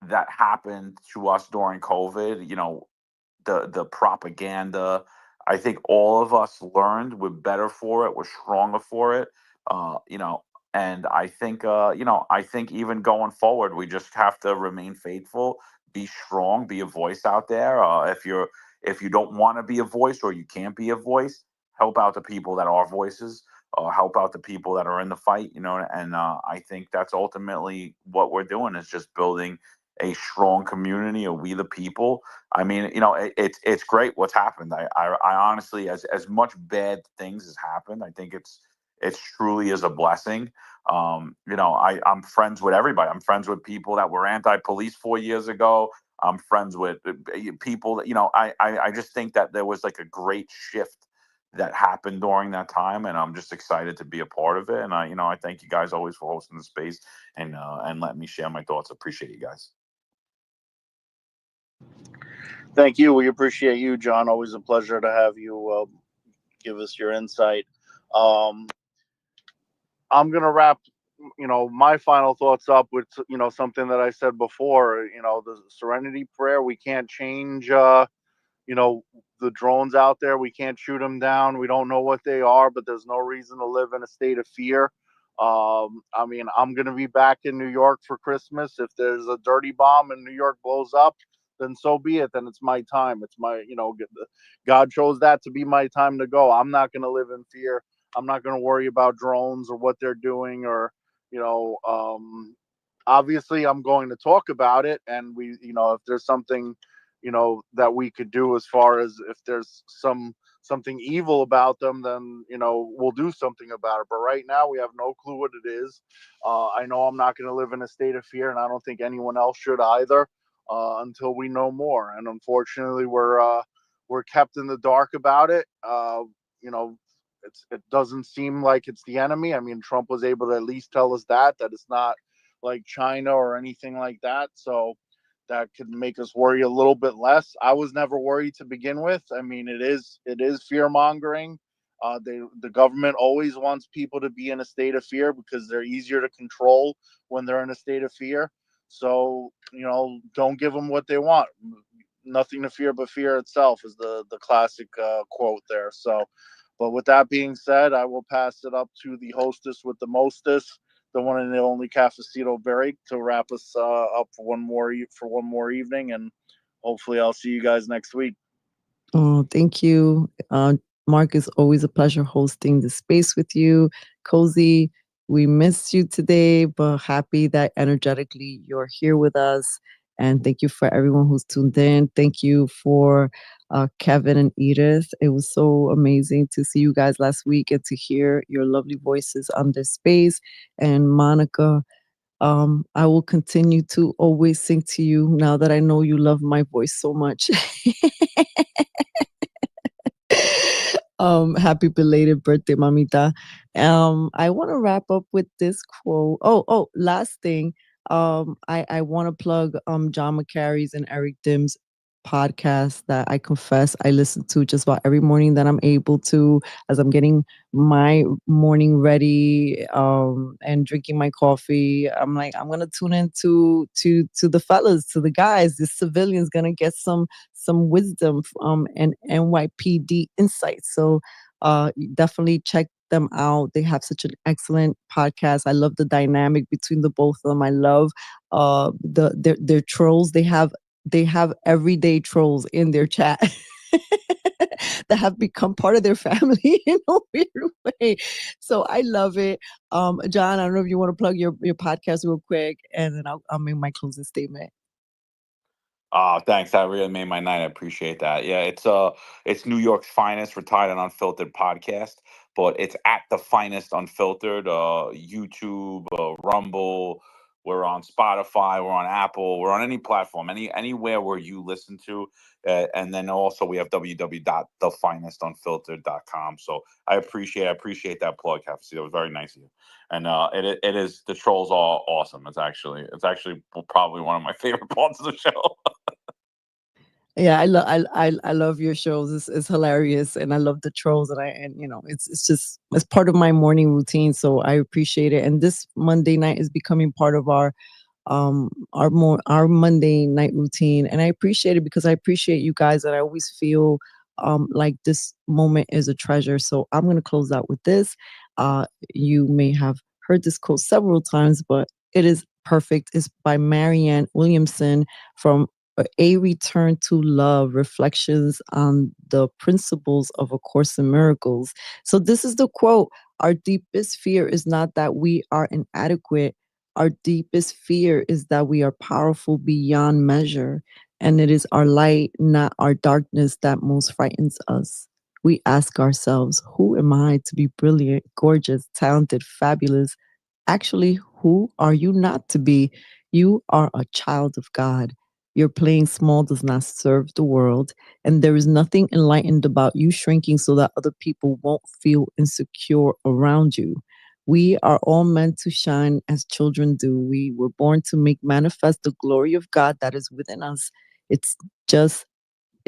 Speaker 8: that happened to us during COVID, the propaganda, I think all of us learned we're better for it, we're stronger for it, and I think even going forward, we just have to remain faithful, be strong, be a voice out there. If you don't want to be a voice or you can't be a voice, help out the people that are voices, help out the people that are in the fight, you know. And I think that's ultimately what we're doing, is just building a strong community of we the people. I mean, you know, it's great what's happened. I honestly, as much bad things has happened, I think it's truly is a blessing. You know, I'm friends with everybody. I'm friends with people that were anti-police 4 years ago. I'm friends with people that, you know, I just think that there was like a great shift that happened during that time, and I'm just excited to be a part of it. And you know, I thank you guys always for hosting the space and letting me share my thoughts. Appreciate you guys.
Speaker 6: Thank you. We appreciate you, John. Always a pleasure to have you give us your insight. I'm gonna wrap, you know, my final thoughts up with, you know, something that I said before. You know, the Serenity Prayer. We can't change. You know, the drones out there, we can't shoot them down. We don't know what they are, but there's no reason to live in a state of fear. I mean, I'm going to be back in New York for Christmas. If there's a dirty bomb and New York blows up, then so be it. Then it's my time. It's my, you know, God chose that to be my time to go. I'm not going to live in fear. I'm not going to worry about drones or what they're doing, or, you know, obviously I'm going to talk about it. And we, you know, if there's something, you know, that we could do, as far as if there's something evil about them, then, you know, we'll do something about it. But right now we have no clue what it is. I know I'm not going to live in a state of fear, and I don't think anyone else should either, until we know more. And unfortunately, we're kept in the dark about it. You know, it doesn't seem like it's the enemy. I mean, Trump was able to at least tell us that it's not like China or anything like that. So that could make us worry a little bit less. I was never worried to begin with. I mean, it is fear mongering. The government always wants people to be in a state of fear because they're easier to control when they're in a state of fear. So, you know, don't give them what they want. Nothing to fear but fear itself is the classic quote there. So, but with that being said, I will pass it up to the hostess with the mostest, the one and the only Cafecito Berry, to wrap us up for one more evening, and hopefully I'll see you guys next week.
Speaker 1: Oh, thank you. Mark, it's always a pleasure hosting the space with you. Kozi, we missed you today, but happy that energetically you're here with us. And thank you for everyone who's tuned in. Thank you for Kevin and Edith. It was so amazing to see you guys last week and to hear your lovely voices on this space. And Monica, I will continue to always sing to you now that I know you love my voice so much. Happy belated birthday, mamita. I want to wrap up with this quote. Last thing. I want to plug John Macari's and Eric Dim's podcast that I confess I listen to just about every morning that I'm able to, as I'm getting my morning ready and drinking my coffee. I'm like, I'm gonna tune in to the fellas, to the guys. This civilian's gonna get some wisdom and NYPD insights. So definitely check them out. They have such an excellent podcast. I love the dynamic between the both of them. I love their trolls. They have everyday trolls in their chat that have become part of their family in a weird way. So I love it. John, I don't know if you want to plug your podcast real quick, and then I'll make my closing statement.
Speaker 8: Thanks. That really made my night. I appreciate that. Yeah, it's New York's finest retired and unfiltered podcast, but it's at the finest unfiltered. YouTube, Rumble. We're on Spotify. We're on Apple. We're on any platform, anywhere where you listen to. And then also we have www.thefinestunfiltered.com. So I appreciate that plug, Cafecito. It was very nice of you. And it is, the trolls are awesome. It's actually probably one of my favorite parts of the show.
Speaker 1: Yeah, I love your shows. It's hilarious, and I love the trolls, and you know, it's part of my morning routine. So I appreciate it. And this Monday night is becoming part of our Monday night routine, and I appreciate it because I appreciate you guys, and I always feel like this moment is a treasure. So I'm gonna close out with this. You may have heard this quote several times, but it is perfect. It's by Marianne Williamson from A Return to Love, Reflections on the Principles of A Course in Miracles. So this is the quote: our deepest fear is not that we are inadequate. Our deepest fear is that we are powerful beyond measure. And it is our light, not our darkness, that most frightens us. We ask ourselves, who am I to be brilliant, gorgeous, talented, fabulous? Actually, who are you not to be? You are a child of God. Your playing small does not serve the world, and there is nothing enlightened about you shrinking so that other people won't feel insecure around you. We are all meant to shine as children do. We were born to make manifest the glory of God that is within us. It's just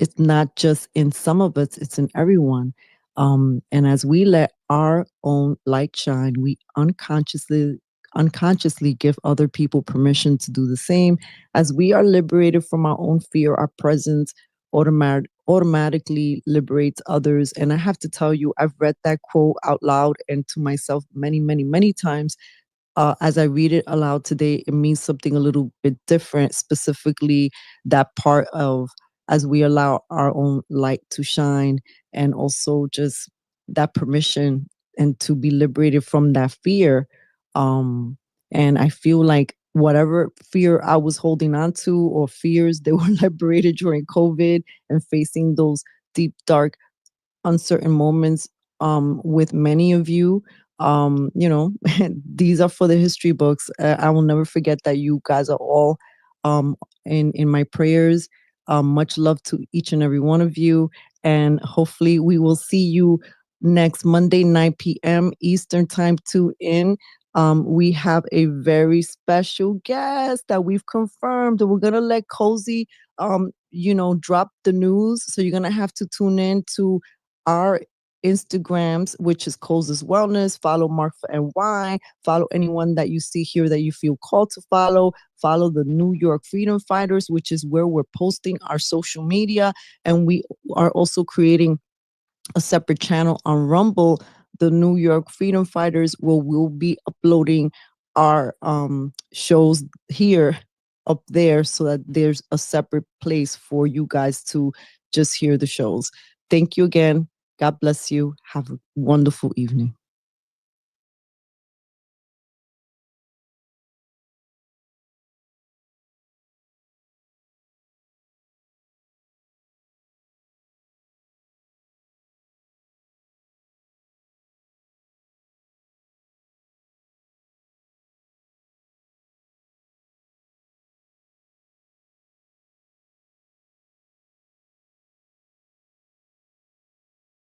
Speaker 1: it's not just in some of us, it's in everyone. And as we let our own light shine, we unconsciously give other people permission to do the same. As we are liberated from our own fear, our presence automatically liberates others. And I have to tell you, I've read that quote out loud and to myself many, many, many times. As I read it aloud today, it means something a little bit different, specifically that part of as we allow our own light to shine, and also just that permission and to be liberated from that fear. And I feel like whatever fear I was holding on to or fears they were liberated during COVID and facing those deep, dark, uncertain moments with many of you. These are for the history books. I will never forget that you guys are all in my prayers. Much love to each and every one of you, and hopefully we will see you next Monday, 9 p.m. Eastern Time. Tune in. We have a very special guest that we've confirmed. We're gonna let Kozi drop the news, so you're gonna have to tune in to our Instagrams, which is Kozi's Wellness. Follow Mark for NY. Follow anyone that you see here that you feel called to follow. Follow the New York Freedom Fighters, which is where we're posting our social media. And we are also creating a separate channel on Rumble, the New York Freedom Fighters, where we'll be uploading our shows here up there, so that there's a separate place for you guys to just hear the shows. Thank you again. God bless you. Have a wonderful evening.